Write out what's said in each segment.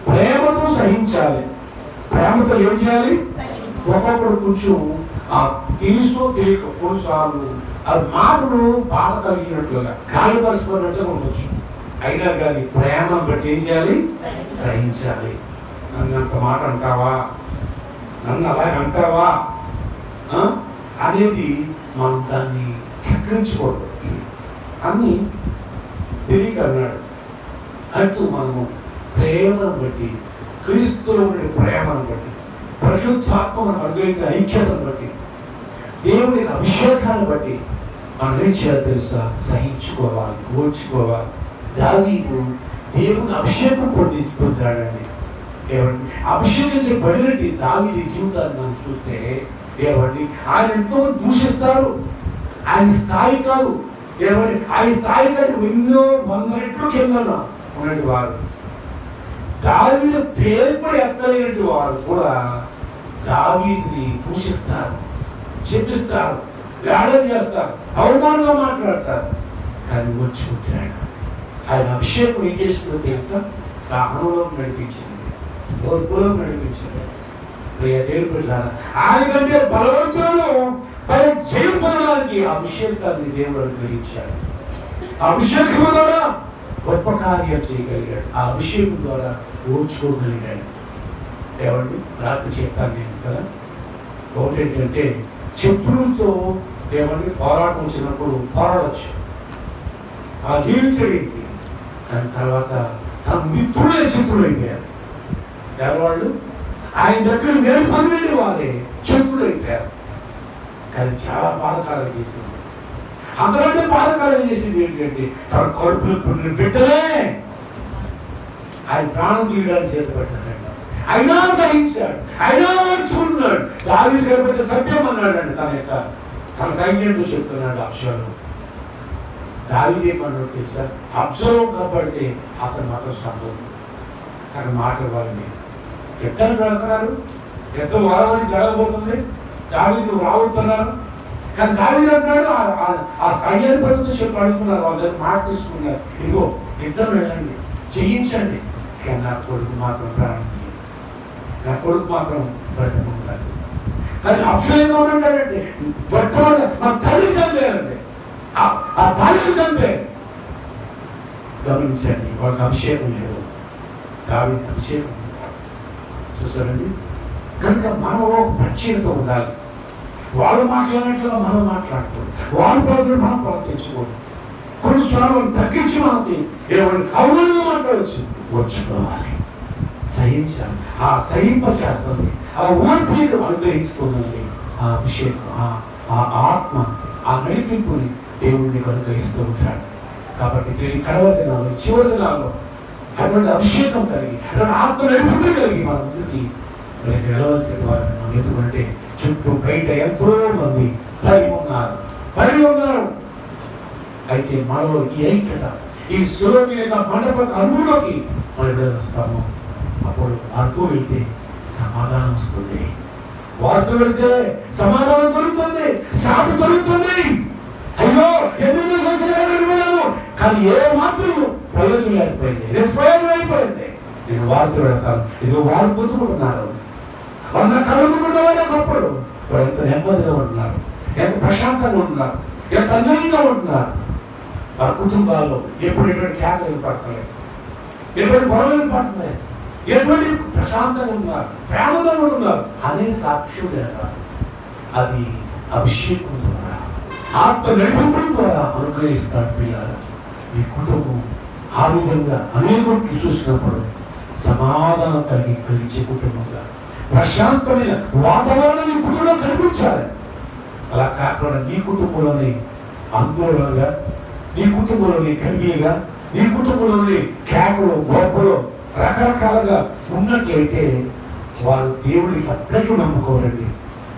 ప్రేమతో సహించాలి. ప్రేమతో ఏం చేయాలి? ఒక్కొక్కడు కొంచెం తెలుసో తెలియక కొన్నిసార్లు అది మాటలు బాధ కలిగినట్లుగా గాలిపరుచుకున్నట్లుగా ఉండొచ్చు. అయినా కానీ ప్రేమను బట్టి ఏం చేయాలి? సహించాలి. నన్ను అంత మాట అంటావా, నన్ను అలాగే అంటావా అనేది మనం దాన్ని చక్రించకూడదు అని తెలియక అన్నాడు. అంటూ మనము ప్రేమను బట్టి, క్రీస్తులో ఉండే ప్రేమను బట్టి, పరిశుద్ధాత్మను అనుగ్రహించిన ఐక్యతను బట్టి, దేవుని అభిషేకాన్ని బట్టి మనం ఏం చేయాలి తెలుసా? సహించుకోవాలి, ఓర్చుకోవాలి. దావీదు దేవుని అభిషేకం పొందాడండి. ఏమండి, అభిషేకించబడినట్టు దావీదు జీవితాన్ని మనం చూస్తే ఏమండి, ఆయన ఎంతో దూషిస్తారు. ఆయన స్థాయి కాదు, ఏమండి, ఆయన స్థాయి కాదు, ఎన్నో 100 రెట్లు కింద ఉన్నట్టు వారు. దావీదు పేరు కూడా ఎత్తలేనట్టు వారు కూడా దావీదుని దూషిస్తారు, చెప్పిస్తారు, వేడం చేస్తారు, అవమానంగా మాట్లాడతారు. కానీ వచ్చి వచ్చాడు. ఆయన అభిషేకం ఏం చేసిందో తెలుసా? సహనంలో నడిపించింది, ఓర్పులో నడిపించింది. దేవుని బిడ్డలారా, ఆయన కంటే బలవంతులను జయం పొందడానికి అభిషేకాన్ని దేవుడు అనుగ్రహించాడు. అభిషేకం ద్వారా గొప్ప కార్యం చేయగలిగాడు. ఆ అభిషేకం ద్వారా ఓర్చుకోగలిగాడు. ఏమండి, రాత్రి చెప్పాను నేను కదా, ఒకటేంటంటే శత్రువులతో ఏమండి పోరాటం వచ్చినప్పుడు పోరాడచ్చు, ఆ జీవించడానికి. దాని తర్వాత తన మిత్రులే శత్రులు అయిపోయారు. ఎవరు? ఆయన దగ్గర నేను పొందిన వారే శత్రులు అయిపోయారు. కానీ చాలా బాధకారం చేసింది. అంతకంటే బాధకారం చేసింది ఏంటంటే తన కడుపులో పుట్టిన బిడ్డలే ఆయన ప్రాణం తీయడానికి చేతపడ్డాడు. అయినా సహించాడు, అయినా వచ్చుకున్నాడు. దావీదు కనబడితే సత్యం అన్నాడండి. తన సైన్యంతో చెప్తున్నాడు అబ్షాలోము. దావీదు ఏమన్నాడు తెలుసా? అబ్షాలోము కనబడితే అతను మాత్రం సంతోషం. అక్కడ మాట వాళ్ళని ఎత్తలు పెడుతున్నారు, ఎంతో వారమని జరగబోతుంది. దావీదు రాబోతున్నారు. కానీ దావీదు అంటున్నాడు, ఆ సైన్యాధిపతితో చెప్పి అడుగుతున్నారు, వాళ్ళ దగ్గర మాట తీసుకున్నారు, ఇదిగో ఇద్దరు వెళ్ళండి, జయించండి. కానీ నా కొడుకు మాత్రం ప్రాణం, నా కొడుకు మాత్రం బ్రతకుంటాడు. కానీ అబ్షాలోము ఏమంటాడంటే, వర్తమాన మా తల్లి చంపారండి, ఆ తల్లిని చంపారు. గమనించండి, వాళ్ళకి అభిషేకం లేదు, దావీదుకి అభిషేకం. చూసారండి, కనుక మనం ఒక ప్రత్యేకత ఉండాలి. వాళ్ళు మాట్లాడినట్లుగా మనం మాట్లాడకూడదు, వాళ్ళు ప్రజలు మనం ప్రవర్తించకూడదు. కొన్నిసార్లు తగ్గించి మనకి ఏమని అవమానంగా మాట్లాడవచ్చు. వచ్చుకోవాలి, సహించాలి. ఆ సహింప చేస్తుంది, ఆ ఓర్పుని అనుగ్రహిస్తుందండి. ఆ అభిషేకం, ఆ ఆత్మ, ఆ నడిపింపుని దేవుడిని అనుగ్రహిస్తూ ఉంటాడు. కాబట్టి కడవ దినాలు, చివరి దినాల్లో అటువంటి అభిషేకం కలిగి, అటువంటి ఆత్మ నడిపింపు కలిగి మన ముందుకి వెళ్ళవలసిన వారు. ఎందుకంటే చుట్టూ బయట ఎంతో మంది పడి ఉన్నారు. అయితే మనలో ఈ ఐక్యత, ఈ సులభ మండప అనుభవంలోకి మనం వస్తాము. అప్పుడు వారితో వెళ్తే సమాధానం వస్తుంది, వారితో వెళ్తే సమాధానం దొరుకుతుంది, శాంతి దొరుకుతుంది. అయ్యో ఎన్నెన్నో సంవత్సరాలు కానీ ఏ మాత్రం ప్రయోజనం లేకపోయింది, నిష్ప్రయోజనం అయిపోయింది. నేను వారితో వెళ్తాను. ఇదిగో వారు పొందుకుంటున్నారు, వాళ్ళ కలుగుకున్న వాళ్ళే గొప్పడు. వాడు ఎంత నెమ్మదిగా ఉంటున్నారు, ఎంత ప్రశాంతంగా ఉంటున్నారు, ఎంత అన్యాయంగా ఉంటున్నారు. వారి కుటుంబాల్లో ఎప్పుడు ఎటువంటి కేకలు పడతలేదు, ఎటువంటి గొడవలు పడుతున్నాయి, ఎటువంటి ప్రశాంతంగా ఉన్నారు, ప్రేమగా ఉన్నారు అనే సాక్ష్యం లేనారు. అది అభిషేకం ద్వారా, ఆత్మ నడిపించడం ద్వారా అనుగ్రహిస్తాడు. పిల్లలు, మీ కుటుంబం ఆ విధంగా అనేకుడికి చూసినప్పుడు సమాధానం కలిగించే కుటుంబంగా, ప్రశాంతమైన వాతావరణం నీ కుటుంబంలో కనిపించాలి. అలా కాకుండా నీ కుటుంబంలోని ఆందోళనగా, నీ కుటుంబంలోని గర్భిగా, నీ కుటుంబంలోని కేకలు, గొప్పలు రకరకాలుగా ఉన్నట్లయితే వారు దేవుడికి అప్పటికీ నమ్ముకోరండి.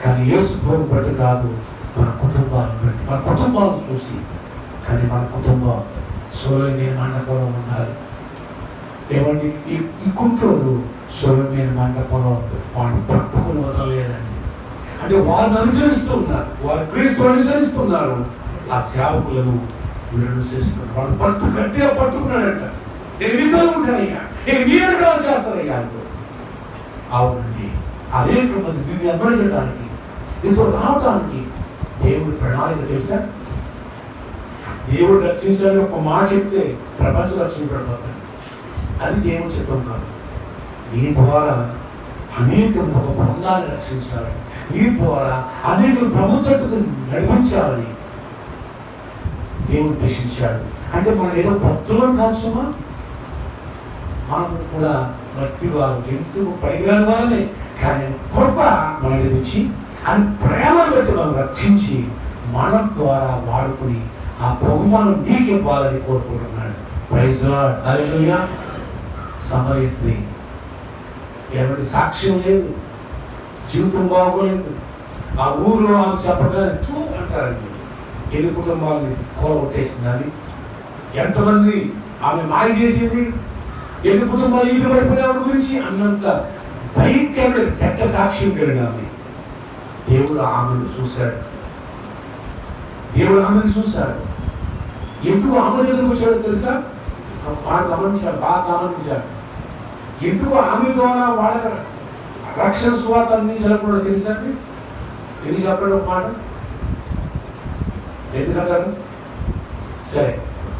కానీ యేసు ప్రభువుని బట్టి కాదు, మన కుటుంబాలను బట్టి, మన కుటుంబాలను చూసి. కానీ మన కుటుంబం సొలొమోను మండపంలో ఉండాలి. ఏమండి, ఈ కుంటోడు సొలొమోను మండపంలో వాడిని పట్టుకుని వదలలేదండి. అంటే వారిని అనుసరిస్తూ ఉన్నారు, వారు క్రీస్తు అనుసరిస్తున్నారు. ఆ సేవకులను వీళ్ళు చేస్తున్నారు. వాళ్ళు గట్టిగా పట్టుకున్నాడట. నేను మీతో ఉంటానయ్యా, నేను మీ ఎదురుగా చేస్తానయ్యా అంటూ. అవునండి, అనేక మంది దీన్ని అమర్చడానికి, దీంతో రావటానికి దేవుడి ప్రణాళిక తెలుసా? దేవుడు రక్షించాలని ఒక మాట చెప్తే ప్రపంచం రక్షించబడిపోతాడు. అది దేవుడు చెప్తున్నారు. నీ ద్వారా అనేక ఒక బృందాన్ని రక్షించాలని, నీ ద్వారా అనేక ప్రభుత్వకు నడిపించాలని దేవుడు ఉద్దేశించాడు. అంటే మనం ఏదో భక్తులం కాదు సుమా, మనం కూడా భక్తి వారు ఎందుకు పైరాని వారనే, కానీ కృప మన నుంచి అని ప్రేమ పెట్టి మనం రక్షించి మన ద్వారా వాడుకుని ఆ బహుమానం నీకు ఇవ్వాలని కోరుకుంటున్నాడు. ప్రైజ్ లార్డ్, హల్లెలూయా. సమరయ స్త్రీ ఎవరి సాక్ష్యం లేదు, జీవితం బాగోలేదు, ఆ ఊరిలో ఆమె చెప్పగానే తూ అంటారండి. ఎన్ని కుటుంబాలని కూలగొట్టేసిందని, ఎంతమంది ఆమె మాయ చేసింది, ఎన్ని కుటుంబాలు ఇల్లు పడిపోయిన గురించి అన్నంత భయంకరమైన చెడ్డ సాక్ష్యం కలిగిన ఆమె. దేవుడు ఆమెను చూశాడు. దేవుడు ఆమెను చూశాడు. ఎందుకు ఆమె దగ్గరకు వచ్చాడో తెలుసా? బాగా గమనించాడు. ఎందుకు ఆమె ద్వారా వాళ్ళ రక్షణ సువార్త అందించాలని కూడా తెలుసా? ఎందుకు చెప్పాడు ఒక మాట? ఎందుకంటారు? సరే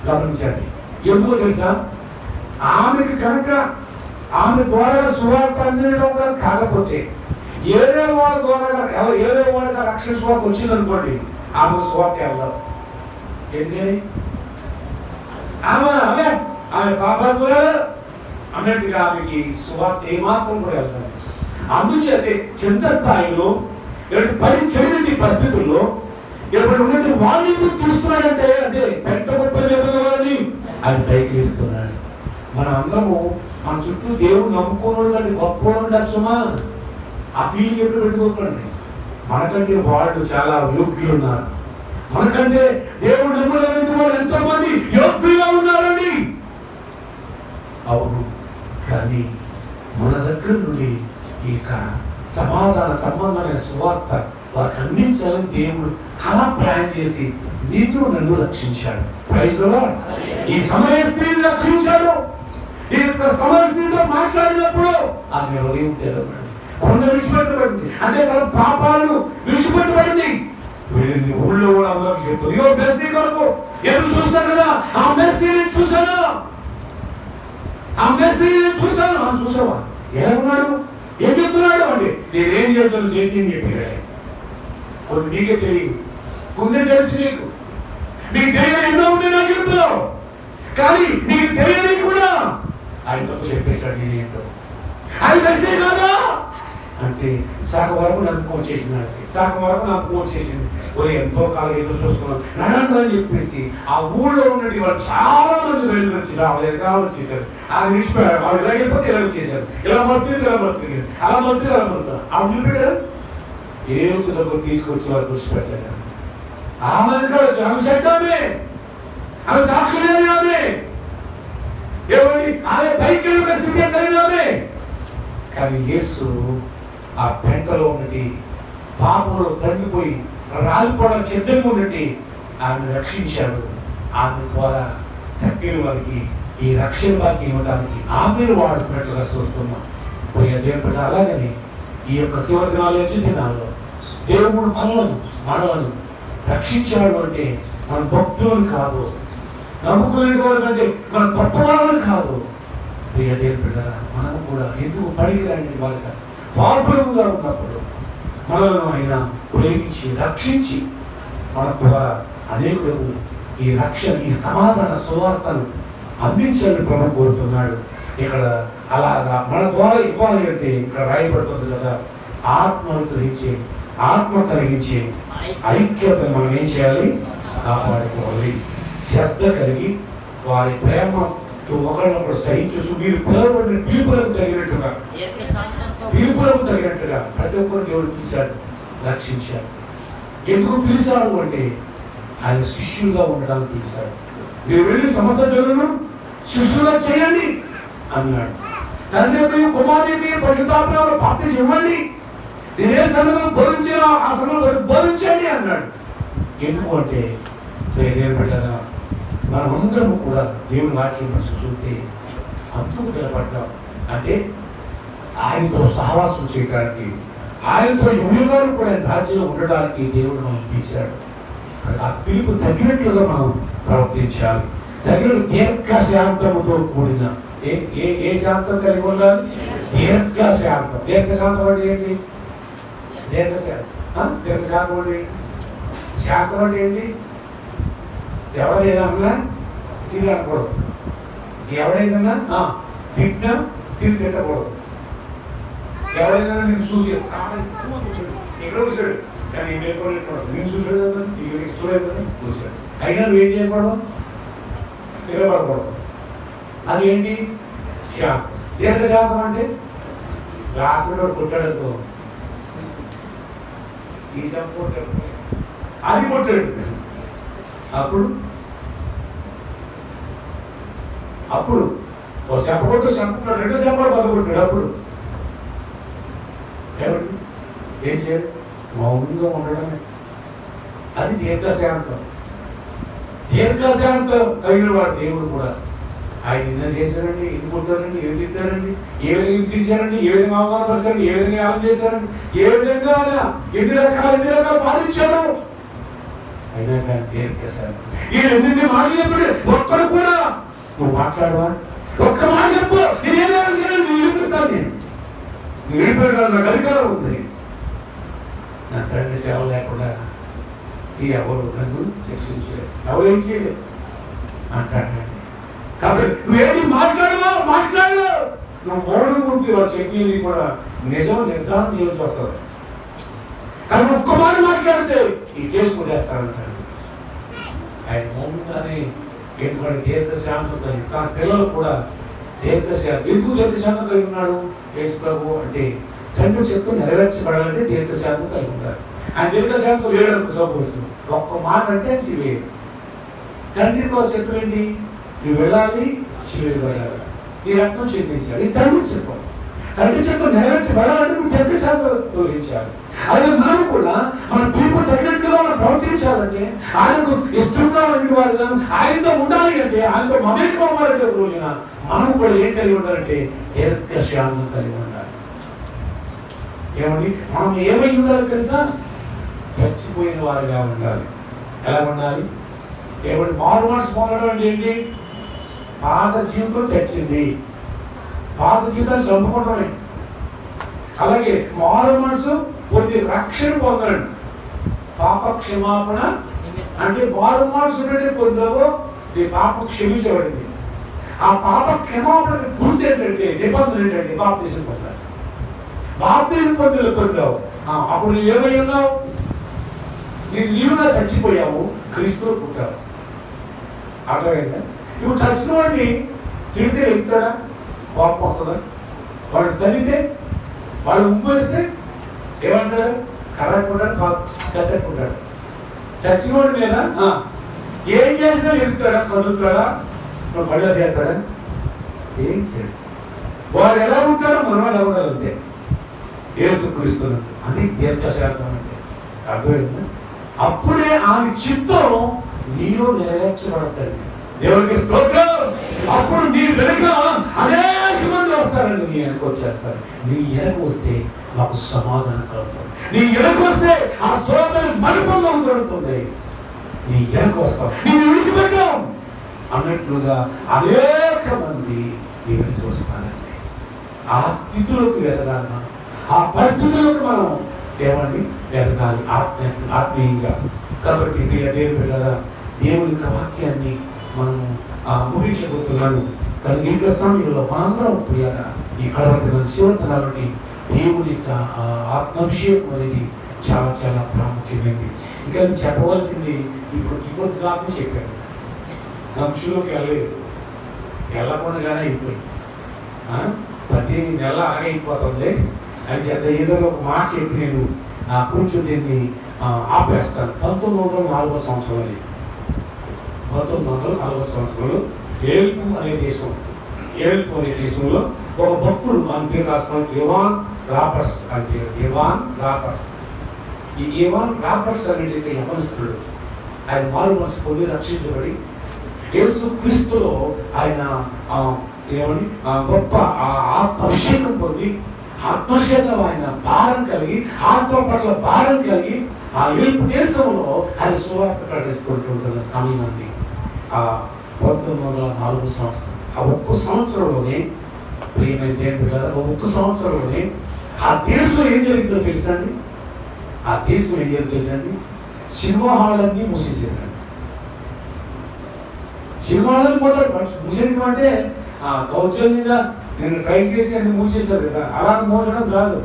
గమనించండి. ఎందుకో తెలుసా? ఆమెకి కనుక ఆమె ద్వారా సువార్త అందించడం కనుక కాకపోతే ఏదో వాళ్ళ ద్వారా రక్షణ సువార్త వచ్చిందనుకోండి, ఆమె సువార్త వెళ్దాం. ఎందుకని? ఆమె పాపాలు అన్నట్టుగా ఆమెకి సువార్త ఏమాత్రం కూడా వెళ్తాను. అందుచేతే కింద స్థాయిలో పరిచయం పరిస్థితుల్లో ఎవరు ఉన్నట్టు వాళ్ళు చూస్తున్నాడంటే అదే పెద్ద గొప్ప వారిని అది పైకి ఇస్తున్నాడు. మన అందరము మన చుట్టూ దేవుడు నమ్ముకోవడం గొప్ప ఉండొచ్చుమా, ఆ ఫీలింగ్ ఎప్పుడు పెట్టుకోకండి. మనకంటే వాళ్ళు చాలా యోగ్యులు ఉన్నారు, మనకంటే దేవుడు నమ్మలేని వాళ్ళు ఎంతో మంది యోగ్యులుగా ఉన్నారండి. అవును, కానీ మన దగ్గర నుండి ఈ సమాధాన సంబంధమైన సువార్త వారికి అందించాలని దేవుడు అలా ప్లాన్ చేసి నీకు నన్ను రక్షించాడు. Praise the Lord. ఈ సమరయ స్త్రీని రక్షించాడు. ఈ సమరయ స్త్రీతో మాట్లాడినప్పుడు ఆమె హృదయం తెరవబడింది, కొండ విడిచిపెట్టబడింది, అంటే తన పాపాలు విడిచిపెట్టబడింది. వీళ్ళని ఊళ్ళో కూడా అందరికి చెప్తుంది, ఇగో మెస్సీ కొరకు ఎదురు చూస్తాను కదా, ఆ మెస్సీని చూసాను, ఆ మెస్సీని చూసాను. ఆ చూసావా? ఏమన్నాడు? ఏం చెప్తున్నాడు అంటే నేనేం చేస్తాను చేసి చెప్పాడు. కొన్ని నీకే తెలియదు, కొన్ని తెలుసు నీకు, నీకు తెలియదు ఎన్నో ఉంటే నాకు చెప్తున్నావు, కానీ నీకు తెలియదు కూడా ఆయనతో చెప్పేశాడు నేనేంటో. ఆయన మెస్సీ కాదా అంటే సగం వరకు నాకు ఫోన్ చేసింది, సగం వరకు నాకు ఫోన్ చేసింది. ఓ ఎంతో కాలం ఎదురు చూస్తున్నాను నడని చెప్పేసి ఆ ఊళ్ళో ఉన్నట్టు వాళ్ళు చాలా మంది బయటకు వచ్చేసారు. ఆయన విడిచిపోయారు. వాళ్ళు ఇలా వెళ్ళిపోతే ఇలా వచ్చేసారు, ఇలా మర్తుంది అలా మర్తుంది ఆ వదిలిపెట్టారు. ఏ సులకు తీసుకొచ్చి వాళ్ళు విడిచిపెట్టారు. ఆమె ఆమె చెడ్డామే, ఆమె సాక్షులేని ఆమె, ఏమండి ఆమె పైకి స్థితి కలిగినామే. కానీ యేసు ఆ పెంటలో ఉన్నటి పాపంలో తగ్గిపోయి రాలిపోవడం చెడ్డగా ఉన్నట్టు ఆమెను రక్షించాడు. ఆమె ద్వారా తప్పిన వారికి ఈ రక్షణ వారికి ఇవ్వడానికి ఆమెను వాడుకున్నట్లుగా చూస్తున్నాం. పోయే దేవుడు అలాగని ఈ యొక్క శివ దినాలు వచ్చే దినాల్లో దేవుడు మనలను రక్షించాడు అంటే మన భక్తులను కాదు, నమ్ముకునే వాళ్ళకంటే మన గొప్ప వాళ్ళని కాదు. ప్రియ దేవుడు మనము కూడా ఎందుకు పడిగిరాని వాళ్ళ పాపులుగా ఉన్నప్పుడు మనలను ఆయన ప్రేమించి రక్షించి మన ద్వారా అనేకులు ఈ రక్షణ ఈ సమాధాన సువార్తను అందించాలని ప్రభు కోరుతున్నాడు. ఇక్కడ అలాగా మన ద్వారా ఇవ్వాలి అంటే ఇక్కడ రాయబడుతుంది కదా, ఆత్మ కలిగించే ఐక్యతను మనం ఏం చేయాలి? కాపాడుకోవాలి. శ్రద్ధ కలిగి వారి ప్రేమతో ఒకరినొకరు సహించు మీరు పిలవబడిన పిలుపులకు తగినట్టుగా ప్రతి ఒక్కరు దేవుడు పిలిచాడు, రక్షించాడు. ఎందుకు పిలిచాడు అంటే ఆయన శిష్యులుగా ఉండడానికి పిలిచాడు. మీరు వెళ్ళి సమస్త జనులను శిష్యులుగా చేయండి అన్నాడు. తండ్రి కుమారునికి పరిశుద్ధాత్మలో బాప్తిజం ఇవ్వండి, నేనే సంగతులు బోధించినా ఆ సంగతులు బోధించండి అన్నాడు. ఎందుకు అంటే మనమందరం కూడా దేవుని వాక్యం చూస్తే అందుకు నిలబడ్డాం. అంటే ఆయనతో సహవాసం చేయడానికి, ఆయనతో యుగాలు కూడా రాజ్యంలో ఉండడానికి దేవుడు మనం పిలిచాడు. ఆ పిలుపు తగినట్లుగా మనం ప్రవర్తించాలి. తగిన దీర్ఘశాంతముతో కూడిన ఏ శాంతం కలిగి ఉండాలి? దీర్ఘశాంతం. దీర్ఘశాంతం అంటే ఏంటి? దీర్ఘశాంతం అంటే ఏంటి? శాంతం అంటే ఏంటి? ఎవరైనా తిరిగి అనకూడదు. ఎవడైనా తిట్టినా తిరిగి తిట్టకూడదు. ఎవరైనా నేను చూసి ఎక్కడ చూసాడు కానీ నేను చూసాడు కదా, చూశాడు అయినా నువ్వేం చేయకూడదు? తిరగబడకూడదు. అది ఏంటి? శాంతం. దీర్ఘశాంతం అంటే లాస్ట్ మీద కొట్టాడు, ఈ శాంతం కొట్టాడు, అది కొట్టాడు, అప్పుడు ఓ చెప్పకూడదు చెప్పకుండా 2 చెప్పాడు బతుకుంటాడు. అప్పుడు ఎవరు ఏం చేయడు? మౌనంగా ఉండడమే. అది దీర్ఘశాంతం. దీర్ఘశాంతం కలిగిన వాడు దేవుడు కూడా. ఆయన నిన్న చేశారండి, ఎన్ని కొట్టారండి, ఏం తిట్టారండి, ఏ విధంగా హింసించారండి, ఏ విధంగా అవమానపరుస్తారండి, ఏ విధంగా యాగం చేశారండి, ఏ విధంగా ఎన్ని రకాలు బాధించారు. అయినా కానీ దీర్ఘశాంతం. ఈ మాటలు చెప్పండి, ఒక్కరు కూడా నువ్వు మాట్లాడవా? ఒక్క మాట చెప్పు, నేనేదో చేయాలి, నేను వినిపిస్తాను. నేను విడిపోయిన నాకు అధికారం ఉంది. నా తండ్రి సేవ లేకుండా ఎవరు నన్ను శిక్షించలేదు, ఎవరేం చేయలేదు. మాట్లాడండి. కాబట్టి నువ్వేది మాట్లాడవా? మాట్లాడు. నువ్వు మౌనం ఉంటే వాళ్ళు చెప్పేది కూడా నిజం నిర్ధారణ చేయవలసి వస్తుంది. కానీ ఒక్క మాట మాట్లాడితే ఈ కేసు కొట్టేస్తానంటాడు. ఆయన మౌనంగానే ఎందుకంటే దీర్ఘశాంతం కలిగి తన పిల్లలు కూడా దీర్ఘశాంతం. ఎందుకు దీర్ఘశాంతం కలిగి ఉన్నాడు యేసు ప్రభు అంటే తండ్రి చెప్పు నెరవేర్చబడాలంటే దీర్ఘశాంతం కలిగి ఉండాలి. ఆయన దీర్ఘశాంతం లేడనుకు సోపరుస్తుంది. ఒక్క మాట అంటే చివేరు. తండ్రితో చెప్పేంటి? నువ్వు వెళ్ళాలి, చివేరు వెళ్ళాలి, నీ రక్తం చెందించాలి. ఈ తండ్రి చెప్పాలి. తండ్రి చెప్పు నెరవేర్చబడాలంటే నువ్వు దీర్ఘశాంతం తొలగించాలి. అలాగే మనం కూడా మన పిలుపు తగినట్టుగా మనం ప్రవర్తించాలంటే, ఆయనకు ఇష్టంగా వారుగా ఆయనతో ఉండాలి అంటే, ఆయనతో మమేకం అవ్వాలంటే రోజున మనం కూడా ఏం కలిగి ఉండాలంటే దీర్ఘశాంతం కలిగి ఉండాలి. ఏమండి, మనం ఏమై ఉండాలి తెలుసా? చచ్చిపోయిన వారుగా ఉండాలి. ఎలా ఉండాలి? ఏమంటే మారు మనసు పొందడం అంటే ఏంటి? పాత జీవితం చచ్చింది, పాత జీవితాన్ని చంపుకోవటమే. అలాగే మారు మనసు పొంది రక్షణ పొందండి. పాప క్షమాపణ అంటే మారు మనసు పొందావో నీ పాపం క్షమించబడింది. ఆ పాప క్షమాపణ గుర్తు ఏంటంటే, నిబంధన ఏంటంటే బాప్తిజం పొందాలి. బాప్తిజం పొందావు, అప్పుడు నువ్వు ఏమై ఉన్నావు? నీవుగా చచ్చిపోయావు, క్రీస్తులో పుట్టావు. అర్థమైందా? నువ్వు చచ్చిన వాడిని తిడితే వెళ్తాడా? కోపం వస్తుందా? వాడు తల్లితే, వాడు ఉమ్మేస్తే ఏమంటాడు? కర్రకుంటాడు, కట్టకుంటాడు. చచ్చినోడి మీద ఏం చేసినా ఎదుగుతాడా? కదులుతాడా? నువ్వు పళ్ళ చేస్తాడా? ఏం చేయడు. వాడు ఎలా ఉంటాడో మనం ఎలా ఉండాలి అంతే. యేసుక్రీస్తును అది దీర్ఘశాంతం అంటే. అర్థమైందా? అప్పుడే ఆయన చిత్తం నీలో నెరవేర్చబడతాడు. దేవుడికి స్తోత్రం. అప్పుడు నీ వెనుక అనేక మంది వస్తారండి, నీ వెనక వచ్చేస్తారు. నీ వెనక వస్తే మాకు సమాధానం కలుగుతుంది. నీ వెనక వస్తే ఆ సోదరు మలుపంగా దొరుకుతుంది. నీ వెనక వస్తాం, నేను విడిచిపెట్టాం అన్నట్లుగా అనేక మంది నీ వెనక వస్తారండి. ఆ స్థితిలోకి ఎదగాలి మనం, ఆ పరిస్థితుల్లోకి మనం ఏమండి ఎదగాలి ఆత్మీయంగా. కాబట్టి దేవుని బిడ్డలారా, దేవుని యొక్క వాక్యాన్ని మనం ముగించబోతున్నాను. కానీ ఈ సమయంలో మనందరం పోయారా ఈ కడవల శివతనాలని దేవుని యొక్క ఆత్మాభిషేకం అనేది చాలా చాలా ప్రాముఖ్యమైనది. ఇంకా నేను చెప్పవలసింది ఇప్పుడు కాకుండా చెప్పాను. అంశంలోకి వెళ్ళకుండానే అయిపోయింది. ప్రతి నెల అలాగే అయిపోతుంది. అని చేత ఏదో ఒక మాట చెప్పి నేను కొంచెం దీన్ని ఆపేస్తాను. 1904 సంవత్సరాలు 1940 సంవత్సరంలో ఏల్పు అనే దేశంలో ఒక భక్తుడు మన పేరు రాస్తాను, ఇవాన్ రాబర్ట్స్ అంటే. ఇవాన్ రాబర్ట్స్, ఈ ఇవాన్ రాబర్ట్స్ అనేది యవనస్తుడు. ఆయన మారు మనసు పొంది రక్షించబడి యేసు క్రీస్తులో ఆయన ఏమని గొప్ప అభిషేకం పొంది ఆత్మశేతం ఆయన భారం కలిగి, ఆత్మ పట్ల భారం కలిగి ఆ ఏల్పు దేశంలో ఆయన సువార్త ప్రకటిస్తుంటున్న సమయం అండి 1904 సంవత్సరం. ఆ ఒక్క సంవత్సరంలోనే ప్రియమైన దేవుని గారు, ఒక్క సంవత్సరంలోనే ఆ దేశంలో ఏం జరిగిందో తెలుసా అండి? ఆ దేశం ఏం జరిగిందో తెలుసా అండి? సినిమా హాళ్ళన్నీ మూసేసేదండి. సినిమా హాళ్ళని మూసేయడం అంటే దౌర్జన్యంగా నేను ట్రై చేసి అన్ని మూసేశారు కదా, అలా మోసడం కాదు.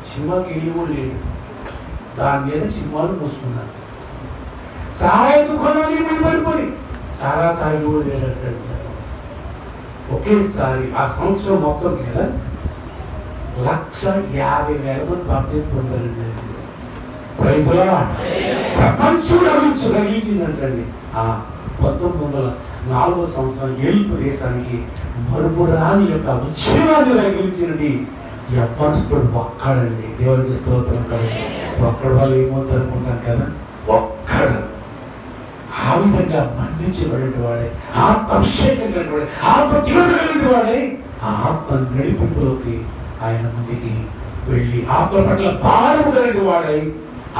సినిమాకి ఇల్లు కూడా లేదు, దాని మీద సినిమాలు మూసుకున్నారు. సారా దుకాణాలు పడిపోయి సారా తాగి కూడా లేదంటాడు. ఒకేసారి ఆ సంవత్సరం మొత్తం మీద 1,50,000 మంది బాప్తిజం పొందారండి. ప్రపంచం రగిలించిందంటండి. 1904 సంవత్సరం ఏల్పు దేశానికి మరుపురాని యొక్క ఉద్యమాన్ని రగిలించినది యవ్వనస్తుడు ఒక్కడండి. దేవునికి స్తోత్రం కదండి. ఒక్కడు వాళ్ళు ఏమవుతారు అనుకుంటాను కదా, ఒక్కడు ఆ విధంగా మండించబడిన వాడే, ఆత్మ అభిషేకం కలిగిన వాడే, ఆత్మ తీవ్రత కలిగిన వాడే ఆ ఆత్మ నడిపింపులోకి ఆయన ముందుకి వెళ్ళి ఆత్మ పట్ల భారం కలిగిన వాడై,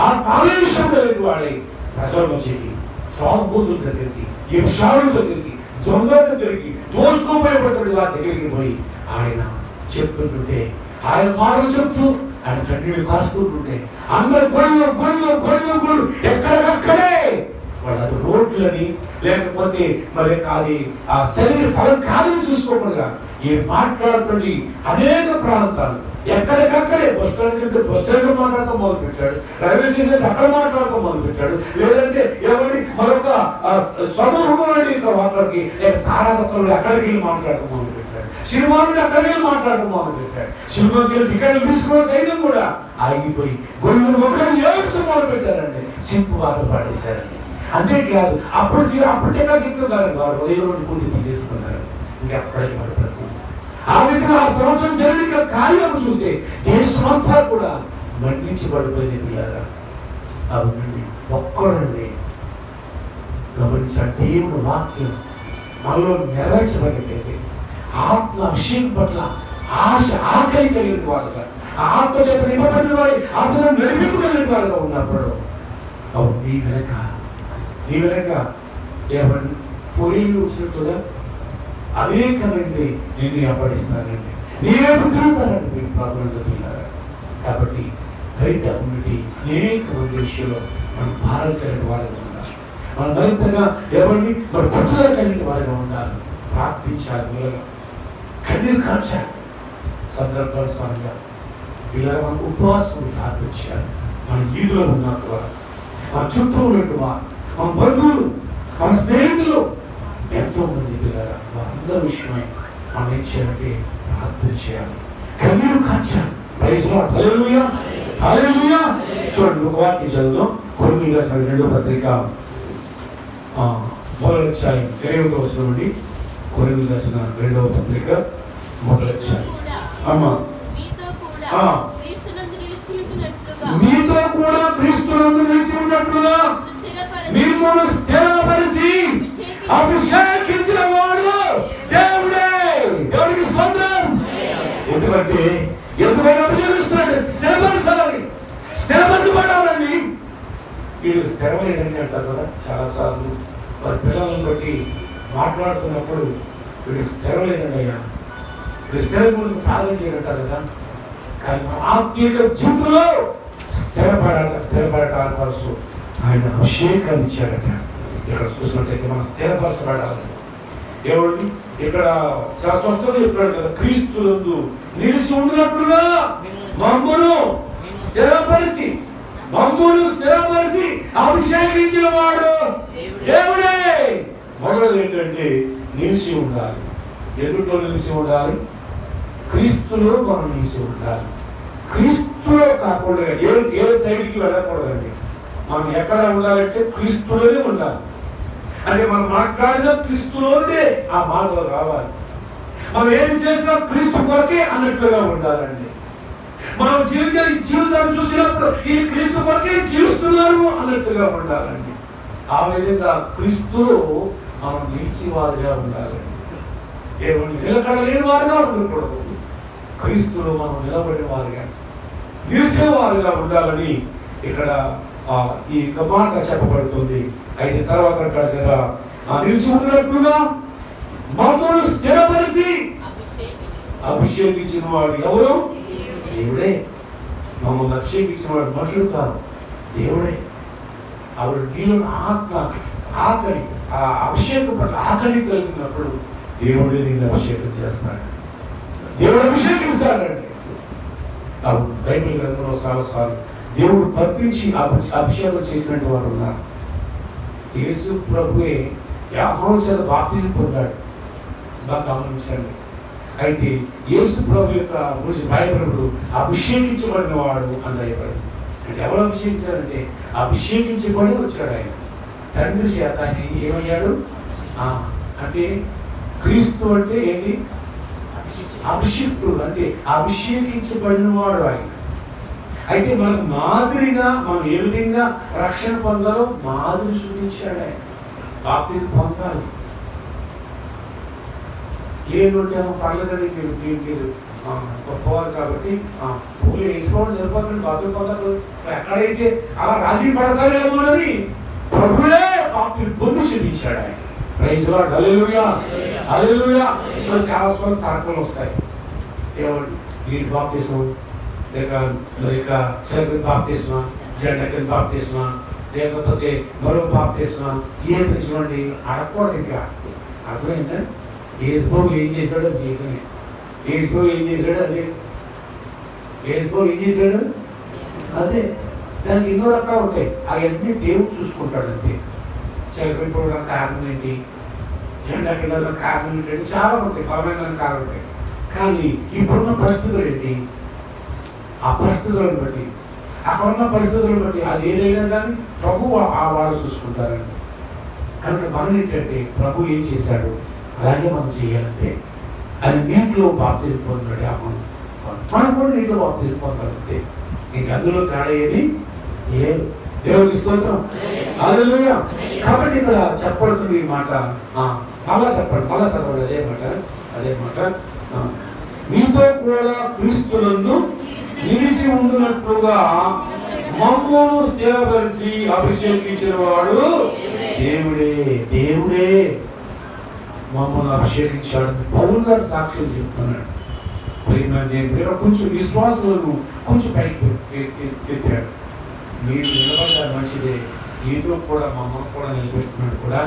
ఆత్మ ఆవేశం కలిగిన వాడై ప్రజల మధ్యకి, త్రాగుబోతుల దగ్గరికి, హింసాల దగ్గరికి, దొంగల దగ్గరికి, దోసుకోబోయబడుతున్న వారి దగ్గరికి పోయి ఆయన చెప్తుంటుంటే, ఆయన మాటలు చెప్తూ ఆయన కన్నీళ్ళు కాస్తుంటుంటే అందరు గొళ్ళు గొళ్ళు గొళ్ళు గొళ్ళు ఎక్కడెక్కడే వాళ్ళు రోడ్లని లేకపోతే మరి అది ఆ శరీర స్థలం కాదని చూసుకోకుండా ఈ మాట్లాడుతుంది అనేక ప్రాంతాలు ఎక్కడికక్కడే బస్ స్టాండ్ మాట్లాడటం మొదలు పెట్టాడు, రైల్వే స్టేషన్ అక్కడ మాట్లాడటం మొదలు పెట్టాడు, లేదంటే ఎవరి మరొక సమూహం అక్కడికి సారా ఒక్కరు అక్కడికి వెళ్ళి మాట్లాడటం మొదలు పెట్టాడు, సినిమా నుండి అక్కడికి వెళ్ళి మాట్లాడటం మొదలు పెట్టాడు, సినిమాకి వెళ్ళి టికెట్లు తీసుకున్న సైతం కూడా ఆగిపోయి గొల్లు ఒకరిని ఏడుస్తూ మొదలు పెట్టారండి. సింపు బాధలు పాడేశారండి. అంతేకాదు అప్పటికే చెప్తున్నారు వారు ఉదయం నుండి పూర్తి తీసేసుకున్నారు. ఇంకా అప్పటికి పడిపోతుంది. ఆ విధంగా ఆ సంవత్సరం జరిగిన కార్యం చూస్తే దేశమంతా కూడా మండించబడిపోయిన పిల్లరా. అవునండి, ఒక్కడండి గమనించాడు. దేవుడు వాక్యం మనలో నెరవేర్చబడినట్లయితే ఆత్మ అభిషేకం పట్ల ఆశ ఆకలి కలిగిన వాడుగా, ఆత్మ చేత నింపబడిన వాడి ఆత్మ నడిపింపు కలిగిన వాడుగా ఉన్నప్పుడు అవును నీ వెనక ఏమని పొయ్యిలు వచ్చినట్టుగా అనేకమంది నిన్ను అప్పడిస్తానండి, నీవేపు తిరుగుతారండి మీరు ప్రాబ్లం చెప్తున్నారా. కాబట్టి బయట ఉన్నటి అనేక మంది విషయంలో మనం భారం కలిగిన వారిగా ఉండాలి. మనం మరింతగా ఎవరిని మన పట్టుదల కలిగిన వారిగా ఉండాలి. ప్రార్థించాలి, మూలగా కన్నీరు కాల్చాలి. సందర్భాలు స్వామిగా పిల్లలు మనం ఉపవాసం ప్రార్థించాలి. మన ఈదులో ఉన్నట్టు వారు, మన చుట్టూ ఉన్నట్టు వారు, మన బంధువులు, మన స్నేహితులు ఎంతో మంది పిల్లలు వారందరి విషయమై మనం ఏం చేయాలంటే ప్రార్థన చేయాలి, కన్నీరు కాల్చాలి. ప్రైజ్ లార్డ్, హల్లెలూయా హల్లెలూయా. చూడండి, ఒక వాక్యం చదువుదాం. కొరింథీయులకు రాసిన 2వ పత్రిక 1:20 వస్తుంది. కొరింథీయులకు రాసిన 2వ పత్రిక 1:20. అమ్మా, మీతో కూడా క్రీస్తునందు నిలిచి ఉన్నట్లుగా మిమ్మల్ని స్థిరపరిచి అభిషేకించిన వాడు దేవుడే. దేవుడికి స్తోత్రం. ఎందుకంటే ఎందుకైనా అభిషేకిస్తున్నాడు, స్థిరపరచాలని, స్థిరపరచబడాలని. వీడు స్థిరమలేదని అంటారు కదా చాలా సార్లు. వారి పిల్లలను బట్టి మాట్లాడుతున్నప్పుడు వీడికి స్థిరలేదండి అయ్యా, వీడు స్థిరం గురించి ప్రార్థన చేయగలుగుతారు కదా. కానీ మన ఆత్మీయ జీవితంలో స్థిరపడటానికి కోసం ఆయన అభిషేకాన్ని ఇచ్చాడట. ఇక్కడ చూసినట్లయితే మనం స్థిరపరచబడాలి. ఏమండి, ఇక్కడ చాలా స్పష్టంగా చెప్పాడు కదా, క్రీస్తునందు నిలిచి ఉండినట్లుగా మమ్మును స్థిరపరిచి అభిషేకించిన వాడు దేవుడే. మొదటిది ఏంటంటే నిలిచి ఉండాలి. ఎదుట్లో నిలిచి ఉండాలి, క్రీస్తులో మనం నిలిచి ఉండాలి. క్రీస్తులో కాకుండా ఏ సైడ్కి వెళ్ళకూడదండి. మనం ఎక్కడ ఉండాలంటే క్రీస్తులోనే ఉండాలి. అంటే మనం మాట్లాడిన క్రీస్తులోనే ఆ మాటలు రావాలి. మనం ఏది చేసినా క్రీస్తు కొరకే అన్నట్లుగా ఉండాలండి. మనం జీవితాన్ని చూసినప్పుడు ఈ క్రీస్తు కొరకే జీవిస్తున్నారు అన్నట్టుగా ఉండాలండి. ఆ విధంగా క్రీస్తులో మనం నిలిచి వారిగా ఉండాలి. దేవుని నిలకడలేని వారుగా ఉండకూడదు. క్రీస్తులో మనం నిలబడిన వారుగా నిలిచేవారుగా ఉండాలని ఇక్కడ ఈ మాట చెప్పబడుతుంది. అయితే తర్వాత కదా నిలిచి ఉన్నట్లుగా మమ్మల్ని స్థిరపరిచి అభిషేకించిన వాడు ఎవరు? దేవుడే. మమ్మల్ని అభిషేకించిన వాడు మనుషులు కాదు, దేవుడే. ఆవిడ నీళ్ళు ఆత్మ ఆకలి, ఆ అభిషేకం పట్ల ఆకలి కలిగినప్పుడు దేవుడే నేను అభిషేకం చేస్తాడు, దేవుడు అభిషేకిస్తాడండి. బైబిల్ గ్రంథంలో చాలాసార్లు దేవుడు పంపించి అభిషేకం చేసినట్టు వారు ఉన్నారు. యేసు ప్రభువే యోహాను చేత బాప్తిజం పొందాడు, బాగా గమనించండి. అయితే యేసు ప్రభు యొక్క గురించి భయపడు అభిషేకించబడిన వాడు అని భయపడు. అంటే ఎవరు అభిషేకించారంటే అభిషేకించబడి వచ్చాడు ఆయన తండ్రి చేత. ఆయన ఏమయ్యాడు అంటే క్రీస్తు అంటే ఏంటి? అభిషిక్తుడు, అంటే అభిషేకించబడిన వాడు ఆయన. అయితే మనకు మాదిరిగా మనం ఏ విధంగా రక్షణ పొందాలో మాదిరి చూపించాడు ఆయన. బాప్తిజం పొందాలి లేదంటే పర్లేదని మీరు గొప్పవారు కాబట్టి పూలు వేసుకోవడం సరిపోతుంది. బాప్తిజం పొందాలి ఎక్కడైతే అలా రాజీ పడతారేమో అని ప్రభువే బాప్తిజం పొంది చూపించాడు ఆయన. ప్రైజ్ లార్డ్, హల్లెలూయా హల్లెలూయా. చాలా సార్లు తరకలు వస్తాయి. ఏమండి నీటి బాప్తిజం లేక సెలవు బాప్తిజమా, జెండకిన్ బాప్తిజమా, లేకపోతే మరో బాప్తిజమా, ఏది చూడండి అడగకూడదు. ఇంకా అర్థమైందా? యేసుబాబు ఏం చేశాడో చేయటమే. యేసుబాబు ఏం చేశాడు అదే. యేసుబాబు ఏం చేశాడు అదే. దానికి ఎన్నో రకాలు ఉంటాయి. అవన్నీ దేవుడు చూసుకుంటాడు అంతే. చనిపోవడం కారణం ఏంటి, జెండా కింద కారణం ఏంటంటే చాలా ఉంటాయి, బలమైన కారణం ఉంటాయి. కానీ ఇప్పుడున్న పరిస్థితులు ఏంటి, ఆ పరిస్థితులను బట్టి అక్కడున్న పరిస్థితులను బట్టి అది ఏదైనా కానీ ప్రభు వాళ్ళు చూసుకుంటారండి. కనుక మనం ఏంటంటే ప్రభు ఏం చేశాడు అలాగే మనం చేయాలంటే అది నీటిలో బాప్తిజం పొందాడు. మనం కూడా నీటిలో బాప్తిజం పొందాలంటే ఇంక అందులో తేడా ఏది లేదు. దేవునికి స్తోత్రం, హల్లెలూయా. కాబట్టి ఇక్కడ చెప్పబడుతుంది ఈ మాట. మళ్ళా చెప్పండి అదే మాట మీతో కూడా క్రీస్తునందు నిలిచి ఉంటున్నట్లుగా మమ్మల్ని స్థిరపరిచి అభిషేకించిన వాడు దేవుడే మమ్మల్ని అభిషేకించాడు. పౌలు గారు సాక్ష్యం చెప్తున్నాడు. కొంచెం విశ్వాసులను కొంచెం పైకి ఎత్తాడు. మీరు నిలబడ్డారు మంచిదే, మీతో కూడా మమ్మల్ని కూడా నిలబెట్టుకున్నాడు కూడా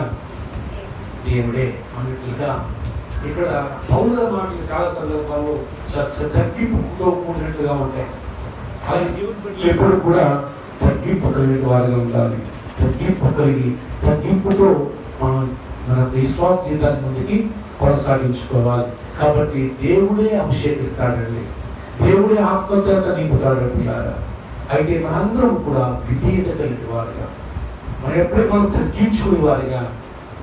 దేవుడే అన్నట్లుగా ఇక్కడ పౌలు గారి మాటలు చాలా సందర్భాల్లో తగ్గింపుతో కూడినట్టుగా ఉంటాయి. అలాగే దేవుని ఎప్పుడు కూడా తగ్గింపు కలిగిన వారిగా ఉండాలి. తగ్గింపుతో మన విశ్వాస జీవితాన్ని ముందుకి కొనసాగించుకోవాలి. కాబట్టి దేవుడే అభిషేకిస్తాడండి, దేవుడే ఆత్మచేత నింపుతాడు పిల్లారా. అయితే మనందరం కూడా విధేయత కలిగిన వారిగా మనం ఎప్పుడూ మనం తగ్గించుకునే వారిగా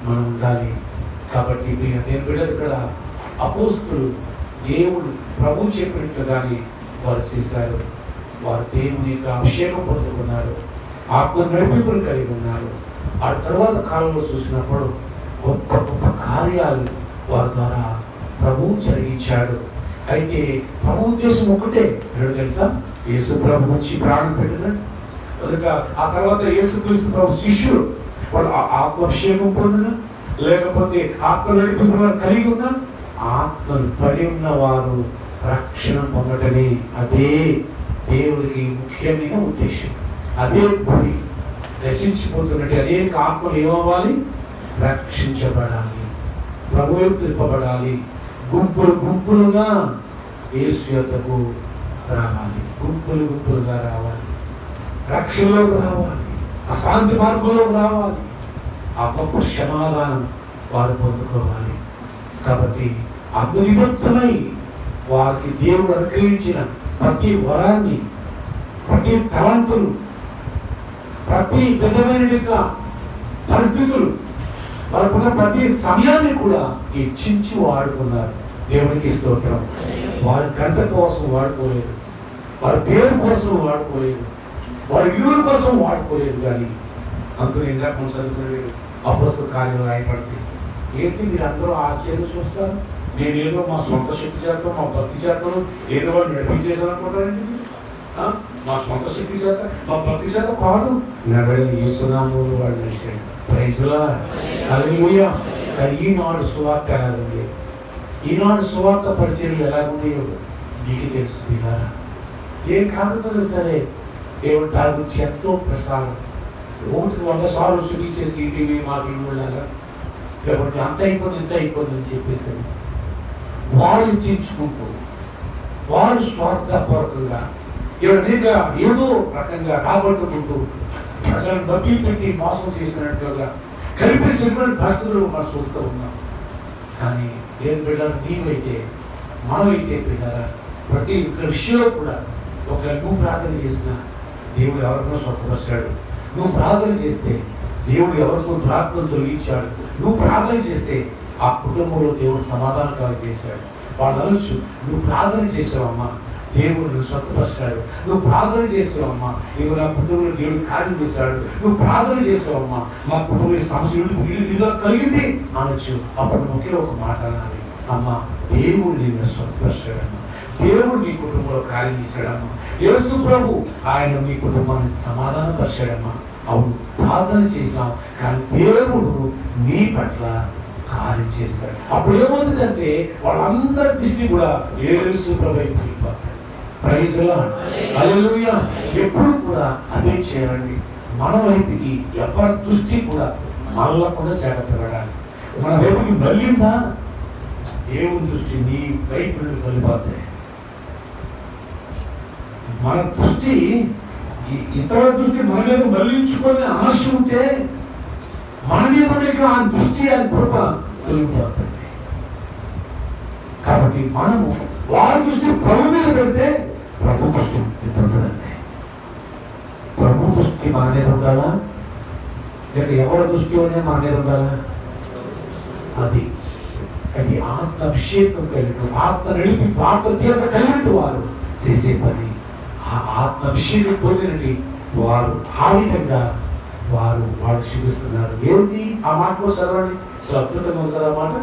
మనం ఉండాలి. కాబట్టి దేవుని బిడ్డలు ఇక్కడ అపోస్తులు దేవుడు ప్రభు చెప్పినట్లుగానే వారు చేశారు. వారు దేవుని యొక్క అభిషేకం పొందుకున్నారు, ఆత్మ నడిపింపులు కలిగి ఉన్నారు. ఆ తర్వాత కాలంలో చూసినప్పుడు గొప్ప గొప్ప కార్యాలు వారి ద్వారా ప్రభువు జరిగించాడు. అయితే ప్రభు ఉద్దేశం ఒకటే ఏడు తెలుసా, యేసు ప్రభు నుంచి ప్రాణం పెట్టినాడు. కనుక ఆ తర్వాత యేసుక్రీస్తు ప్రభు శిష్యులు వాళ్ళు ఆత్మాభిషేకం పొందిన లేకపోతే ఆత్మ నడిపింపు కలిగి ఉన్న ఆత్మను పడి ఉన్న వారు రక్షణ పొందటమే అదే దేవుడికి ముఖ్యమైన ఉద్దేశం. అదే గురి. రచించిపోతున్నట్టు అనేక ఆత్మలు ఏమవ్వాలి, రక్షించబడాలి, ప్రభువు తిప్పబడాలి, గుంపులుగా యేసు యొద్దకు రావాలి, గుంపులుగా రావాలి, రక్షణలోకి రావాలి, అశాంతి మార్గంలోకి రావాలి, ఆ గొప్ప క్షమాదానం వారు పొందుకోవాలి. కాబట్టి అందునిమిత్తమై వారికి దేవుడు అనుగ్రహించిన ప్రతి వరాన్ని, ప్రతి తలంతులు, ప్రతి విధమైన పరిస్థితులు, వారికున్న ప్రతి సమయాన్ని కూడా హెచ్చించి వాడుకున్నారు. దేవునికి స్తోత్రం. వారి ఘనత కోసం వాడుకోలేదు, వారి పేరు కోసం వాడుకోలేదు, వారి యూరు కోసం వాడుకోలేదు. కానీ అందులో ఇందాక చదువుకునే అపోస్తల కార్యం రాయబడింది. ఏంటి మీరు అందరూ ఆశ్చర్యం చూస్తారు? నేనేదో మా సొంత శక్తి చేత మా భక్తి చేతను ఏదో వాళ్ళు నడిపించేసాను అనుకుంటారండి. మా సొంత శక్తి చేత మా భక్తి చేత కాదు, యేసునామములో వాడు నడిచాడు. ప్రైజ్లా హల్లెలూయా. కానీ ఈనాడు సువార్త ఎలాగుంది, ఈనాడు సువార్త పరిశీలనలు ఎలాగుంటాయో మీకు తెలుసు పిల్లారా. ఏం కాకపోతే సరే దేవుడు దాని గురించి ఎంతో ప్రసారం 100 సార్లు చూపించేసి టీవీ మాకు ఇవ్వలాగా లేకపోతే అంత అయిపోయింది ఇంత అయిపోయింది అని చెప్పేసి వారు ఇచ్చించుకుంటూ వారు స్వార్థపూర్వకంగా మీద ఏదో రకంగా రాబట్టుకుంటూ ప్రజలను డబ్బి పెట్టి మోసం చేసినట్టుగా కల్పించినటువంటి పరిస్థితులు మనం చూస్తూ ఉన్నాం. కానీ దేవుని బిడ్డలు నీవైతే మనమైతే పిల్లరా ప్రతి విషయంలో కూడా ఒక నువ్వు ప్రార్థన చేసిన దేవుడు ఎవరినో స్వస్థపరిచాడు. నువ్వు ప్రార్థన చేస్తే దేవుడు ఎవరికో దురాత్మను తొలగించాడు. నువ్వు ప్రార్థన చేస్తే ఆ కుటుంబంలో దేవుడు సమాధానం చేశాడు. వాళ్ళు అనొచ్చు, నువ్వు ప్రార్థన చేసావమ్మా దేవుడు నువ్వు స్వస్థపరిచాడు, నువ్వు ప్రార్థన చేసావమ్మా ఇవి నా కుటుంబంలో దేవుడు కార్యం చేశాడు, నువ్వు ప్రార్థన చేసావమ్మా మా కుటుంబ సమస్య కలిగింది అనొచ్చు. అప్పుడు ఒకే ఒక మాట అనాలి, అమ్మా దేవుడు నిన్ను స్వస్థపరిచాడమ్మా, దేవుడు నీ కుటుంబంలో కార్యం చేశాడమ్మా, యేసు ప్రభు ఆయన మీ కుటుంబాన్ని సమాధానపరిచాడమ్మా. అవును ప్రార్థన చేశాం కానీ దేవుడు మీ పట్ల కార్యం చేస్తాడు. అప్పుడు ఏమవుతుందంటే వాళ్ళందరి దృష్టి కూడా యేసు ప్రభు అయిపోయింది. ప్రైజ్ లార్డ్ హల్లెలూయా. ఎప్పుడు కూడా అదే చేయాలండి. మన వైపుకి ఎవరి దృష్టి కూడా మనలో కూడా జాగ్రత్త పడాలి. మన వైపుకి మళ్ళిందా దేవుని దృష్టి నీ వైపు నుండి వెళ్ళిపోతాయి. మన దృష్టి ఇతర దృష్టి మన మీద మళ్ళించుకొని ఆశ ఉంటే మన మీద ఆ దృష్టి అని కృప తొలగిపోతుంది. కాబట్టి మనము వారి దృష్టి ప్రభు మీద పెడితే ప్రభు దృష్టి ఉంటుందండి. ప్రభు దృష్టి మన మీద ఉండాలా లేక ఎవరి దృష్టి అనే మన మీద ఉండాలా? అది ఆత్మాభిషేకం కలిగిన ఆత్మ నడిపి ఆత్మ తీవ్రత కలిగిన వారు చేసే పని. ఆ ఆత్మాభిషేకం పొందినటి వారు ఆ విధంగా వాళ్ళు చూపిస్తున్నారు. ఏమిటి ఆ మాట సర్వాన్ని చాలా అద్భుతంగా ఉంది కదా మాట.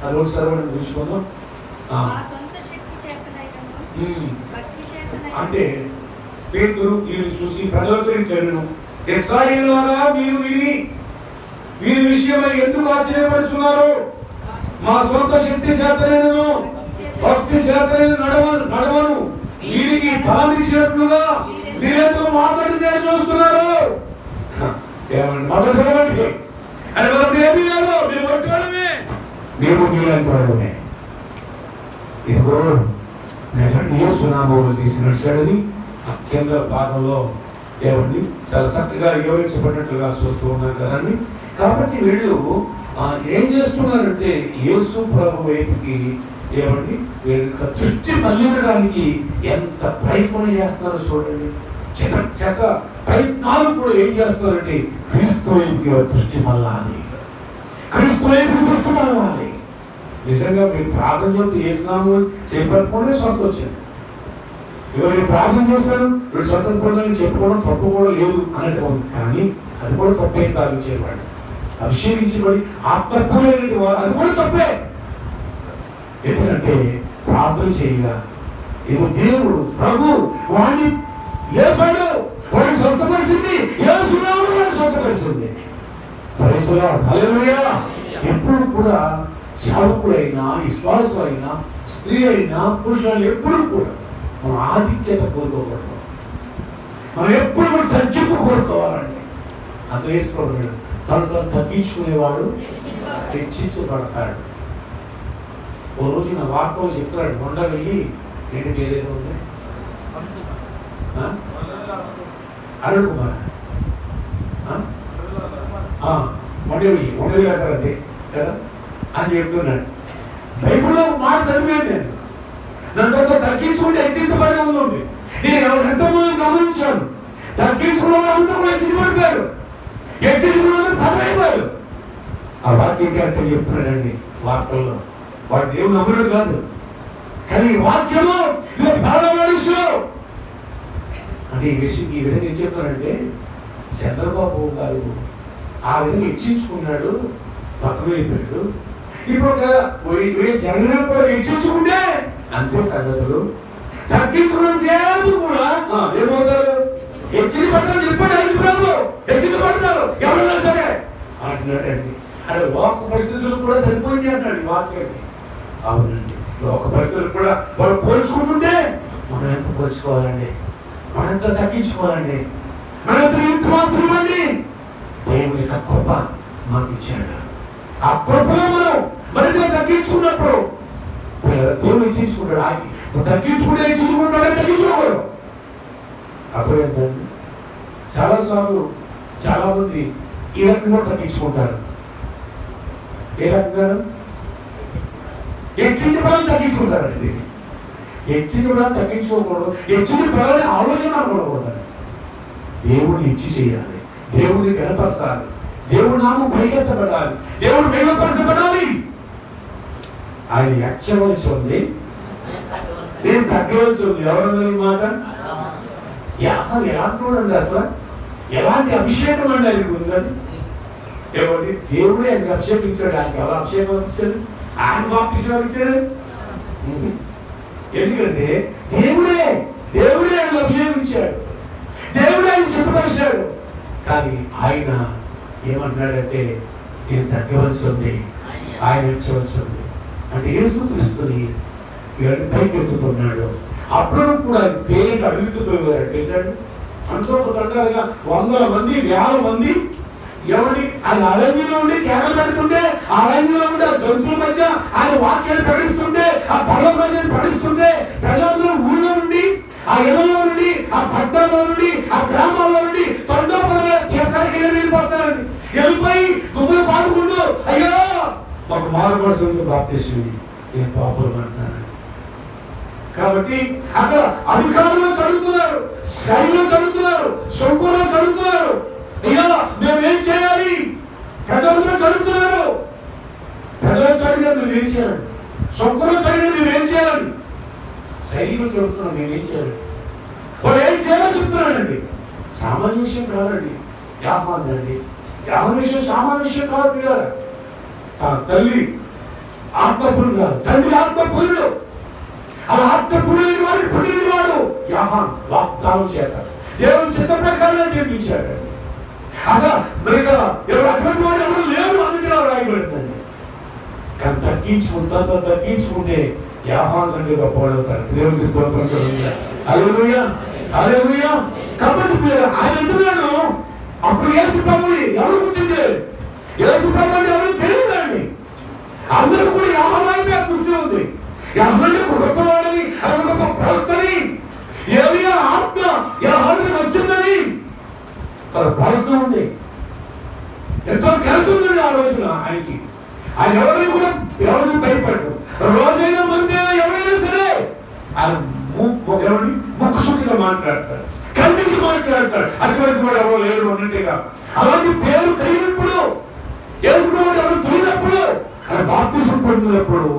అది ఒకటి సర్వాన్ని చూసుకుందాం. అంటే పేతురు వీరిని చూసి ప్రజలతో ఇచ్చాడు, ఇశ్రాయేలులారా మీరు వీరి విషయమై ఎందుకు ఆశ్చర్యపడుతున్నారు? మా సొంత శక్తి చేతనైనను భక్తి చేతనైన నడవను వీరికి బలం ఇచ్చినట్లుగా మీరేదో మాట్లాడితే చూస్తున్నారు. ఏమండి మొదటి అని మొదటి ఏమీ లేదు, మేము ఒక్కడమే, మేము మీలాంటి వాళ్ళమే. ఇదిగో యేసునామములో నడిచాడని కేంద్ర భాగంలో ఏమండి చాలా చక్కగా వివరించబడినట్లుగా చూస్తూ ఉన్నాం కదండి. కాబట్టి వీళ్ళు ఏం చేస్తున్నారంటే యేసు ప్రభు వైపుకి ఏమండి వీళ్ళ దృష్టి మళ్ళించడానికి ఎంత ప్రయత్నం చేస్తున్నారో చూడండి. చెత్త ప్రయత్నాలు కూడా ఏం చేస్తున్నారంటే క్రీస్తు వైపుకి దృష్టి మళ్ళాలి, క్రీస్తు వైపు దృష్టి మళ్ళాలి. నిజంగా మీరు ప్రార్థన చేస్తే యేసునామములో చేపట్టుకుంటే స్వస్థ వచ్చింది. ఇవాళ ప్రార్థన చేశారు వీళ్ళు స్వస్థత పొందాలని చెప్పుకోవడం తప్పు కూడా లేదు అన్నట్టు ఉంది. కానీ అది కూడా తప్పే భావించేవాడు. అభిషేకించబడి ఆత్మపూర్ణమైన వారు అది కూడా తప్పే. ఎందుకంటే ప్రార్థన చేయగా ఏదో దేవుడు ప్రభు వాడిని లేపాడు, వాడిని స్వస్థపరిచింది, యేసునామములో వాడిని స్వస్థపరిచింది. ప్రైజ్ లార్డ్ హల్లెలూయా. ఎప్పుడు కూడా సేవకుడైనా విశ్వాసులైనా స్త్రీ అయినా పురుషులు ఎప్పుడు కూడా మనం ఆధిక్యత కోరుకోకూడదు. మనం ఎప్పుడు కూడా తగ్గింపు కోరుకోవాలండి. అంత వేసుకోవడం తను తగ్గించుకునేవాడు హెచ్చించబడతాడు. ఓ రోజు నా వార్తలు చెప్తాడు, మొండ వెళ్ళి ఏంటి ఏదైనా ఉంది అరుణ్ కుమార్ మొండవెల్లి అంటారు కదా అని చెప్తున్నాడు. బైబిల్లో మాట చదివాను నేను. నన్ను తగ్గించుకుంటే హెచ్చించబడి ఉంది. నేను ఎంతమంది గమనించాను, తగ్గించుకున్న వాళ్ళంతా కూడా హెచ్చించబడిపోయారు, హెచ్చించుకున్న వాళ్ళు పదమైపోయారు. ఆ వాక్యం అంటే చెప్తున్నాడండి వార్తల్లో. వాడు దేవుడు నమ్ముడు కాదు, కానీ ఈ వాక్యము అంటే ఈ విషయం ఈ విధంగా ఏం చెప్తానంటే చంద్రబాబు గారు ఆ విధంగా హెచ్చించుకున్నాడు, పక్కన అయిపోయాడు. ఇప్పుడు జగన్ కూడా హెచ్చించుకుంటే అంతే సంగతులు. తగ్గించుకున్న చేయాలి కూడా ఏమవుతారు? హెచ్చరిక పడతారు. చెప్పండి యేసుప్రభు హెచ్చరిక పడతారు ఎవరైనా సరే అంటున్నాడండి. అంటే లోక పరిస్థితులు కూడా సరిపోయింది అంటాడు ఈ వాక్యాన్ని. అవునండి, లోక పరిస్థితులు కూడా వాళ్ళు పోల్చుకుంటుంటే మనం ఎంత పోల్చుకోవాలండి, మనం ఎంత తగ్గించుకోవాలండి, మనం ఎంత మాత్రం అండి. దేవుని యొక్క కృప మనకి ఇచ్చాడు. ఆ కృపలో మనం మరింత తగ్గించుకున్నప్పుడు దేవుడు హెచ్చించుకుంటాడు. తగ్గించుకుంటే హెచ్చించుకుంటాడే, తగ్గించుకోకూడదు. అప్పుడు ఏంటండి, చాలాసార్లు చాలా మంది ఈ రకంగా తగ్గించుకుంటారు. ఏ రకంగా? హెచ్చించబడాలని తగ్గించుకుంటారండి. హెచ్చించబడాలని తగ్గించుకోకూడదు. హెచ్చించబడాలని ఆలోచన అనకూడదు. దేవుడిని ఇచ్చి చేయాలి, దేవుడిని కనపరచాలి, దేవుడి నామం పైకెత్తబడాలి, దేవుడు మహిమపరచబడాలి. ఆయన ఎచ్చవలసి ఉంది, నేను తగ్గవలసి ఉంది. ఎవరన్నా ఈ మాట ఎలాంటి చూడండి, అసలు ఎలాంటి అభిషేకం అండి ఆయనకు ఉందని. ఏమండి, దేవుడే ఆయనకు అభిషేకించాడు. ఆయనకి ఎవరు అభిషేకం ఇచ్చాడు? ఆయన బాప్తిస్మం ఇచ్చాడు. ఎందుకంటే దేవుడే ఆయనకు అభిషేకించాడు, దేవుడే ఆయన చెప్పదలిచాడు. కానీ ఆయన ఏమంటున్నాడంటే నేను తగ్గవలసి ఉంది, ఆయన ఇచ్చవలసి ఉంది. అంటే యేసుక్రీస్తుని పైకెత్తుతున్నాడు. అప్పుడు కూడా ఆయన పేరు అడుగుతుపోయాడు. చేశాడు అందులో తొందరగా 100 మంది 1000 మంది ఎవరి ఆయన అరణ్యంలో ఉండి కేకలు పెడుతుంటే, ఆ అరణ్యంలో ఉండి ఆ జంతువుల మధ్య ఆయన వాక్యాలు పఠిస్తుంటే, ఆ పర్వ ప్రజలు పఠిస్తుంటే, ప్రజలందరూ ఊళ్ళో నుండి, ఆ ఇళ్లలో నుండి, ఆ పట్టణంలో నుండి, ఆ గ్రామాల్లో నుండి తొందరపడగా తీర్థానికి వెళ్ళిపోతారండి. వెళ్ళిపోయి గుమ్మలు పాడుకుంటూ అయ్యో మాకు మారు మనసు బాప్తిస్మం, నేను పాపలు అంటాను. కాబట్టి అక్కడ అధికారంలో చదువుతున్నారు, శైలిలో చదువుతున్నారు, సొంతంలో చదువుతున్నారు. అయ్యా మేమేం చేయాలి? ప్రజలందరూ చదువుతున్నారు. ప్రజలు చదివారు, నువ్వేం చేయాలి? సొంతంలో చదివారు, నువ్వేం చేయాలి? శైలిలో చదువుతున్నావు, నేనేం చేయాలి? వాళ్ళు ఏం చేయాలో చెప్తున్నాడండి. సామాన్య విషయం కాదండి. యాహోదండి, యాహోను విషయం సామాన్య విషయం కాదు. పిల్లలు తన తల్లి ఆత్మపురుడు కాదు, తండ్రి ఆత్మపురుడు. అలా ఆత్మపురుడు వాడికి పుట్టిన వాడు యాహాను వాగ్దానం చేత దేవుని చిత్త ప్రకారంగా చేయించాడు. అసలు మరి కదా ఎవరు అటువంటి వాడు ఎవరు లేరు అన్నిటిలో రాయబడుతుంది. కానీ తగ్గించుకుంటే యాహాను కంటే గొప్పవాడవుతాడు. దేవునికి స్తోత్రం కలుగుతుంది. హల్లెలూయా, హల్లెలూయా. కాబట్టి ఆయన ఎంతున్నాడు. అప్పుడు యేసు ప్రభుని ఎవరు గుర్తించలేదు. యేసు ప్రభు అంటే ఎవరు తెలియదండి. అందరూ కూడా యాహాను వైపే దృష్టి ఉంది. యాహాను గొప్పవాడని, ఆయన గొప్ప ప్రవక్తని, ఏలియా ఆత్మ యాహాను వచ్చిందని తన భాషలో ఉంది. ఎంతో కలుగుతుంది ఆ రోజున ఆయనకి. ఆయన ఎవరిని కూడా ఎవరిని భయపడ్డు. రోజైనా మంత్రైనా ఎవరైనా సరే ఆయన ఎవరిని ముక్కుసూటిగా మాట్లాడతాడు, కనిపించి మాట్లాడతాడు. అటువంటి కూడా ఎవరు లేరు అన్నట్టుగా. అలాంటి పేరు తెలియనప్పుడు, యేసుప్రభువు ఎవరు తెలియనప్పుడు, ఆయన బాప్తిసం పొందినప్పుడు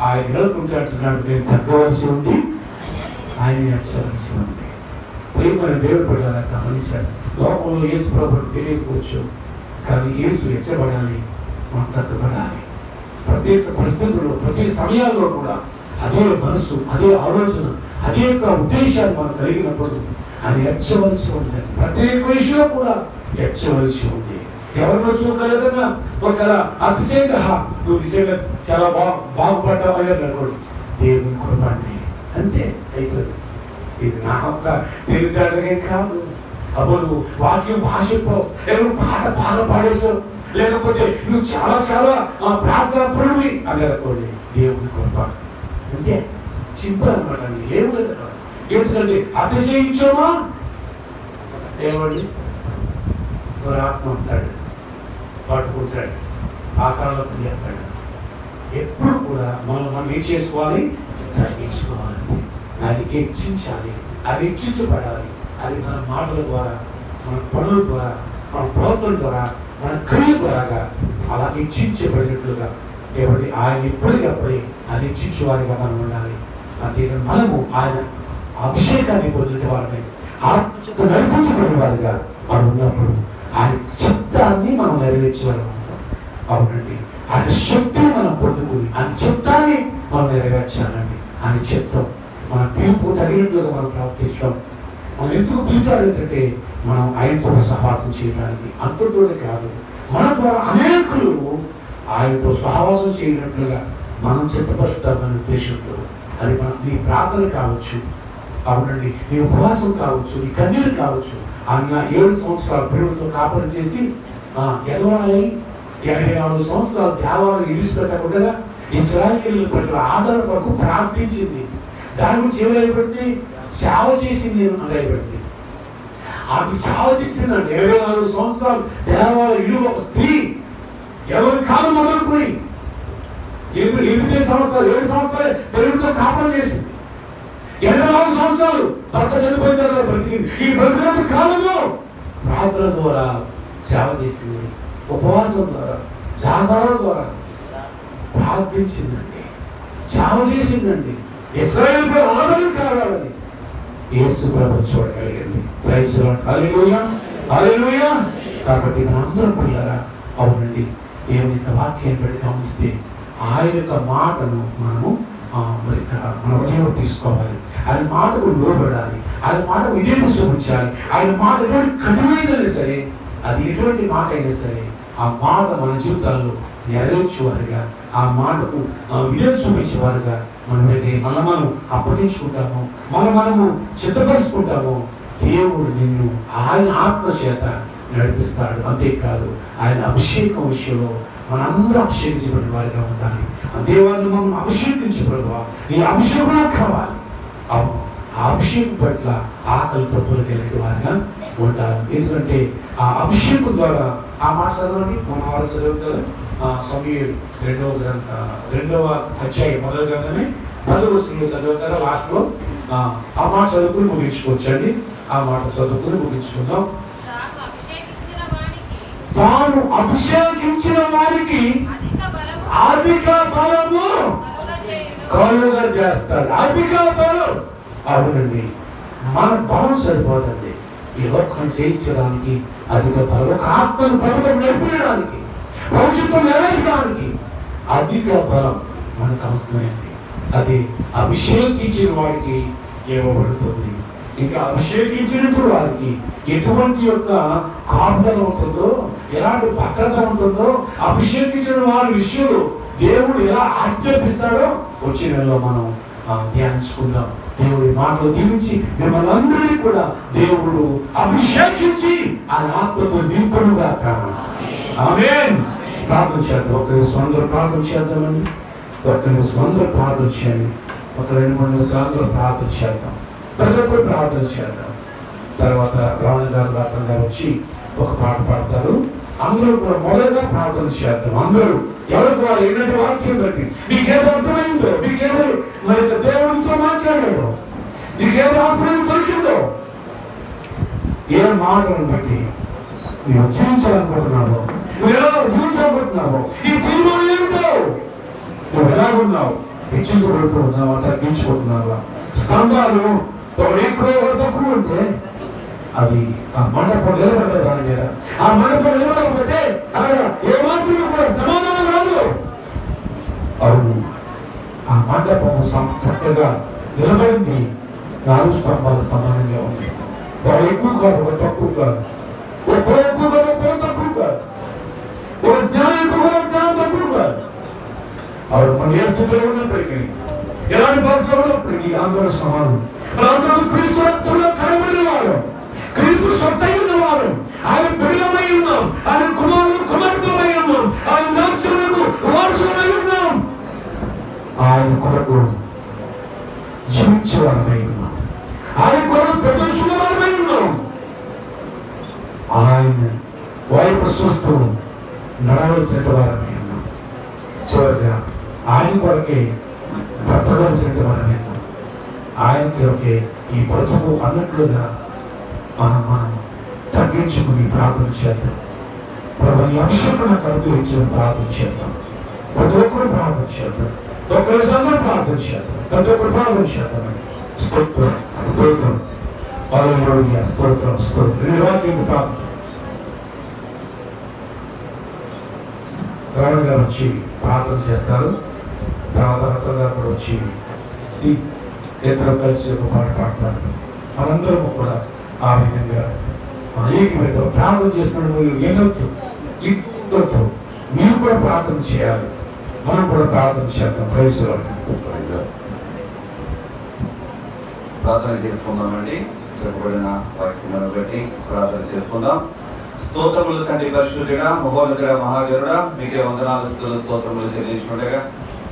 ఆయన వెళ్తుంటే అంటున్నాడు నేను తగ్గవలసి ఉంది, ఆయన ఎచ్చవలసి ఉంది. ప్రియమైన దేవుడు కూడా గమనించాడు. లోకంలో యేసు ప్రభువుకు తెలియకపోవచ్చు, కానీ యేసు ఎచ్చబడాలి, మనం తగ్గబడాలి. ప్రతి పరిస్థితుల్లో ప్రతి సమయాల్లో కూడా అదే మనసు, అదే ఆలోచన, అదే ఉద్దేశాలు మనం కలిగినప్పుడు అది ఎచ్చవలసి ఉంది. ప్రత్యేక విషయంలో కూడా ఎచ్చవలసి ఉంది. ఎవరినో చూడలేదన్నా ఒక అతిశయంగా నువ్వు నిజంగా చాలా బాగుపడ్డావయ్యారు అనుకోండి, దేవుని కృపండి అంటే అయిపోయింది. ఇది నా యొక్క తెలివితేటలే కాదు. అప్పుడు నువ్వు వాక్యం భాషతో ఎవరు పాట బాగా పాడేసావు, లేకపోతే నువ్వు చాలా చాలా ప్రార్థన పరువి అని అనుకోండి, దేవుని కృప అంతే. సింపుల్ అనమాట. ఏం లేదు. ఎందుకంటే అతిశయించామా ఏమండి, ఆత్మ ఉంటాడు, పట్టుకుంటాడు, ఆకారంలో చేస్తాడు. ఎప్పుడు కూడా మనం ఏం చేసుకోవాలి? తగ్గించుకోవాలి, అది హెచ్చించాలి, అది హెచ్చించబడాలి. అది మన మాటల ద్వారా, మన పనుల ద్వారా, మన ప్రవర్తన ద్వారా, మన క్రియ ద్వారా అలా హెచ్చించబడినట్లుగా ఎవరి ఆయన ఎప్పటికప్పుడే అది హెచ్చించేవారిగా మనం ఉండాలి. అంతే మనము ఆయన అభిషేకాన్ని పొందిన వారిని, ఆత్మతో నడిపించబడిన వారిగా మనం ఉన్నప్పుడు ఆయన చిత్తాన్ని మనం నెరవేర్చేవారు. అవునండి. ఆయన శక్తిని మనం పొందుకుని ఆయన చిత్తాన్ని మనం నెరవేర్చాలండి. ఆయన చిత్తం మన పిలుపు తగినట్లుగా మనం ప్రవర్తించడం. మనం ఎందుకు పిలిచాడు ఏంటంటే మనం ఆయనతో సహవాసం చేయడానికి. అంతతోనే కాదు, మన ద్వారా అనేకులు ఆయనతో సహవాసం చేయనట్లుగా మనం చిత్తపరుస్తామనే ఉద్దేశంతో. అది నీ ప్రార్థన కావచ్చు, అవునండి, నీ ఉపవాసం కావచ్చు, నీ కన్నీరు కావచ్చు. ఆయన 7 సంవత్సరాలు ప్రేమతో కాపరి చేసి ఎదవాలై 84 సంవత్సరాలు దేవాలయం ఇడిచిపెట్టకుండా ఇశ్రాయేలు పట్ల ఆదరణ కొరకు ప్రార్థించింది. దాని గురించి ఏమి రాయబడింది? సేవ చేసింది అని రాయబడింది. ఆమె సేవ చేసిందంటే 74 సంవత్సరాలు దేవాలయం ఇడు ఒక స్త్రీ ఎవరి కాలం మొదలుకొని 7 సంవత్సరాలు ప్రేమతో కాపరి చేసింది. 84 సంవత్సరాలు భర్త చనిపోయిన తర్వాత బ్రతికింది. ఈ బ్రతికినంత కాలంలో ప్రార్థన ద్వారా సేవ చేసింది, ఉపవాసం ద్వారా, జాగరణ ద్వారా ప్రార్థించిందండి, సేవ చేసిందండి. ఇశ్రాయేలుపై ఆదరణ కావాలని యేసు ప్రభువు చూడగలిగింది. Praise the Lord. Hallelujah, hallelujah. కాబట్టి మనందరం ప్రియులారా, అవునండి, దేవుని యొక్క వాక్యాన్ని బట్టి గమనిస్తే ఆయన యొక్క మాటను మనము మరి మన హృదయంలో తీసుకోవాలి. ఆయన మాటకు లోబడాలి, ఆయన మాటకు విధేయత చూపించాలి. ఆయన మాట ఎటువంటి కఠినమైనా సరే, అది ఎటువంటి మాట అయినా సరే, ఆ మాట మన జీవితాల్లో నెరవేర్చేవారుగా, ఆ మాటకు విధేయత చూపించేవారుగా మనం అప్పగించుకుంటాము, మనము చిత్తపరుచుకుంటాము. దేవుడు నిన్ను ఆయన ఆత్మ చేత నడిపిస్తాడు. అంతేకాదు, ఆయన అభిషేకం విషయంలో మనందరూ అభిషేకించబడిన వారిగా ఉండాలి. దేవాన్ని మనం అభిషేకించే ప్రభువా, నీ అభిషేకం నాకు కావాలి. అవును, ఆ అభిషేకం పట్ల ఆకలితో కలిగిన వారిగా ఉంటారు. ఎందుకంటే ఆ అభిషేకం ద్వారా ఆ మాట చదవండి, మన వారు చదువు కదా, సమూయేలు 2వ అధ్యాయం మొదలు కాగానే 10వ వచనంలో చదువుతారా. లాస్ట్ లో ఆ మాట చదువుకుని ముగించుకోవచ్చండి. ఆ మాట చదువుకుని ముగించుకుందాం. తాను అభిషేకించిన వారికి అధిక బలము కలుగ చేస్తాడు. అధిక బలం. అవునండి, మన బలం సరిపోదండి ఈ లోకాన్ని జయించడానికి. అధిక బలం, ఒక ఆత్మను ప్రభుత్వం నడిపించడానికి, భవిష్యత్తు నెరవేర్చడానికి అధిక బలం మనకు అవసరమైంది. అది అభిషేకించిన వారికి ఇవ్వబడుతుంది. ఇంకా అభిషేకించినప్పుడు వారికి ఎటువంటి యొక్క కాపుదల ఉంటుందో, ఎలాంటి భద్రత ఉంటుందో, అభిషేకించిన వారి విషయంలో దేవుడు ఎలా ఆజ్ఞాపిస్తాడో వచ్చే నెలలో మనం ధ్యానించుకుందాం. దేవుడి మాటలు దీవించి మిమ్మల్ని అందరినీ కూడా దేవుడు అభిషేకించి ఆయన ఆత్మతో నింపునుగా కాదు. ఆమేన్. ప్రార్థన చేద్దాం. ఒకరి స్వంత ప్రార్థన చేద్దామండి. ఒకరి స్వంత ప్రార్థన చేయండి. ఒక 2-3 నిమిషాలు ప్రార్థన చేద్దాం. ప్రతి ఒక్కరు ప్రార్థన చేద్దాం. తర్వాత రావణ గారు వచ్చి ఒక పాట పాడతారు. అందరూ కూడా మొదలుగా ప్రార్థన చేద్దాం. అందరూ ఎవరికి వారు ఏంటంటే వాక్యం బట్టి నీకేదో అర్థమైందో, నీకేదో మరి దేవుడితో మాట్లాడాడో, నీకేదో అవసరం దొరికిందో, ఏ మాటలను బట్టి నువ్వు జీవించాలనుకుంటున్నావో, నువ్వు ఎలా జీవించాలనుకుంటున్నావో, ఈ తీర్మానం ఏమిటో, నువ్వు ఎలా ఉన్నావు, హెచ్చించబడుతూ ఉన్నావా, తగ్గించుకుంటున్నావా? స్తంభాలు ఒక ఎక్కడో తక్కువ ఉంటే అది ఆ మండపం నిలబడలేదు. దాని మీద ఆ మండపం నిలబడకపోతే అక్కడ ఏమాత్రం కూడా సమాధానం రాదు. అవును, ఆ మండపం చక్కగా నిలబడింది. 4 స్తంభాలు సమానంగా ఉంది. ఒక ఎక్కువ కాదు, ఒక తక్కువ కాదు, ఒక పొల ఎక్కువ కాదు, ఒక పొల తక్కువ కాదు, ఒక జ్ఞానం ఎక్కువ కాదు, జ్ఞానం తక్కువ కాదు. అవును, మనం ఏ స్థితిలో ఉన్నప్పటికీ, ఎలాంటి పరిస్థితుల్లో ఉన్నప్పటికీ అందరూ సమానం. అందరూ క్రీస్తు రక్తంలో కనబడిన వారు, క్రీస్తు సొత్తై ఉన్నవారు, ఆయన బిడ్డలమై ఉన్నాం, ఆయన కుమారులు కుమార్తెలమై ఉన్నాం, ఆయన నాక్షణకు వారసులమై ఉన్నాం, ఆయన కొరకు జీవించేవారమై ఉన్నాం, ఆయన కొరకు ప్రదర్శన వారమై ఉన్నాం, ఆయన వైపు చూస్తూ నడవలసిన వారమై ఉన్నాం. చివరిగా ఆయన కొరకే బ్రతకవలసిన వారమై ఉన్నాం. ఆయన కొరకే ఈ బ్రతుకు అన్నట్లుగా మనం తగ్గించుకుని ప్రార్థన చేద్దాం. ప్రభు ఈ అభిషేకం అనుగ్రహించిన ప్రార్థన చేద్దాం. ప్రతి ఒక్కరు ప్రార్థన చేద్దాం. ఒక్కరి అందరూ ప్రార్థన చేద్దాం. ప్రతి ఒక్కరు ప్రార్థన చేద్దాం. స్తోత్రం, స్తోత్రం, హల్లెలూయా, స్తోత్రం, స్తోత్రం. ఈ వాక్యం ప్రార్థన రమణ గారు వచ్చి ప్రార్థన చేస్తారు. తర్వాత రత్న గారు కూడా వచ్చి ఇద్దరు కలిసి ఒక పాట పాడతారు. మనందరం కూడా ఆ విధంగా ఏకమైతే ప్రార్థన చేస్తున్నప్పుడు ఇద్దరితో మీరు కూడా ప్రార్థన చేయాలి. మనం కూడా ప్రార్థన చేద్దాం. ప్రార్థన చేసుకుందామండి. చెప్పబడిన వాక్యములను బట్టి ప్రార్థన చేసుకుందాం. స్తోత్రములు తండ్రి పరిశుద్ధుడా, మహోన్నతుడా, మహాగరుడా, మీకే వందనాలు స్తుతులు స్తోత్రములు చెల్లించుకుండగా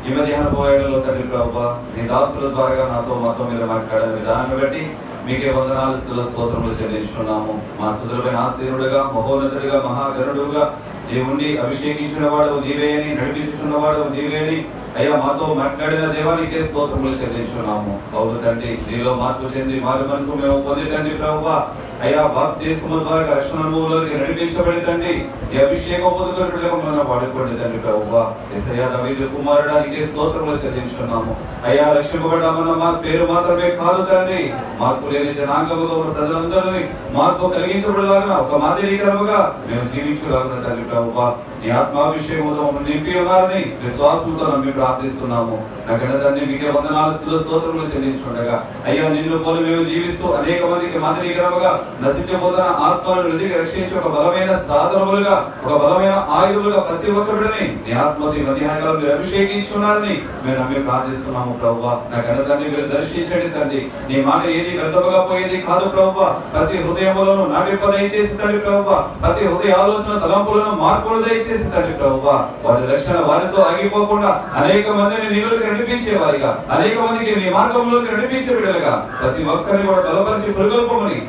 ఈ మధ్యాహ్న పోయేళ్ళలో తండ్రి ప్రభువా నీ దాసుల ద్వారా మాతో మీరు మాట్లాడే విధానాన్ని బట్టి మీకే వందనాలు స్తుతులు స్తోత్రములు చెల్లించుకున్నాము. మా స్తుతులపైన ఆశీనుడుగా, మహోన్నతుడిగా, మహాగరుడుగా దేవుణ్ణి అభిషేకించిన వాడు నీవే అని, నడిపించుకున్న వాడు నీవే అని అయ్యా మాతో మాట్లాడిన దేవానికే స్తోత్రములు చెల్లించున్నాము. అవును తండ్రి, నీలో మార్పు చెంది మారు మనసు మేము పొంది తండ్రి ప్రభువా అయ్యా బాప్తిస్మము ద్వారా రక్షణ అనుభవంలోకి నడిపించబడి తండ్రి ఈ అభిషేకం పొందుకున్నట్లుగా మనం వాడుకోండి తండ్రి ప్రభువా. యేసయ్యా దావీదు కుమారుడానికి స్తోత్రములు చెల్లించున్నాము. అయ్యా రక్షింపబడ్డామన్న మా పేరు మాత్రమే కాదు తండ్రి, మార్పు లేని జనాంగముగా ఉన్న ప్రజలందరినీ మార్పు కలిగించబడలాగా ఒక మాదిరికరముగా మేము జీవించగలుగుతాం తండ్రి ప్రభువా. నీ ఆత్మాభిషేకంతో నింపి ఉన్నారని విశ్వాసంతో నమ్మి ప్రార్థిస్తున్నాము. నాకన్నా మీకే వందనాలు స్తోత్రములు చెల్లించుండగా అయ్యా నిన్ను పోలి మేము జీవిస్తూ అనేక మందికి మాదిరికరముగా నశించబోతున్న ఆత్మలను నుండి రక్షించి ఒక బలమైన సాధనములుగా, ఒక బలమైన ఆయుధములుగా ప్రతి ఒక్కరిని నీ ఆత్మతి మధ్యాహ్నకాలం మీరు అభిషేకించున్నారని మేము నమ్మి ప్రార్థిస్తున్నాము ప్రభువా. నాకన్నా మీరు దర్శించండి తండ్రి. నీ మాట ఏది వ్యర్థముగా పోయేది కాదు ప్రభువా. ప్రతి హృదయములను నాటింప దయచేసి తండ్రి ప్రభువా. ప్రతి హృదయ ఆలోచన తలంపులను మార్పులు దయచేసి తండ్రి ప్రభువా. వారి రక్షణ వారితో ఆగిపోకుండా అనేక మందిని నీలోకి నడిపించే వారిగా, అనేక మందికి నీ మార్గంలోకి నడిపించే బిడ్డలుగా ప్రతి ఒక్కరిని కూడా బలపరిచి ప్రగల్పమని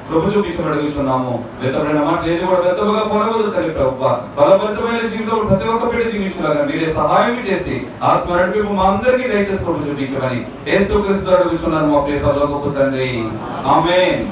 ప్రభు చూపించమని అడుగుతున్నాము. వ్యర్థమైన మాట ఏది కూడా వ్యర్థముగా పొరవదు తండ్రి ప్రభువా. బలవంతమైన జీవితంలో ప్రతి ఒక్క బిడ్డ జీవించలాగా మీరే సహాయం చేసి ఆత్మ నడిపింపు మా అందరికీ దయచేసి ప్రభు చూపించమని యేసుక్రీస్తు అడుగుతున్నాను మా ప్రియ పరలోకపు తండ్రి. ఆమేన్.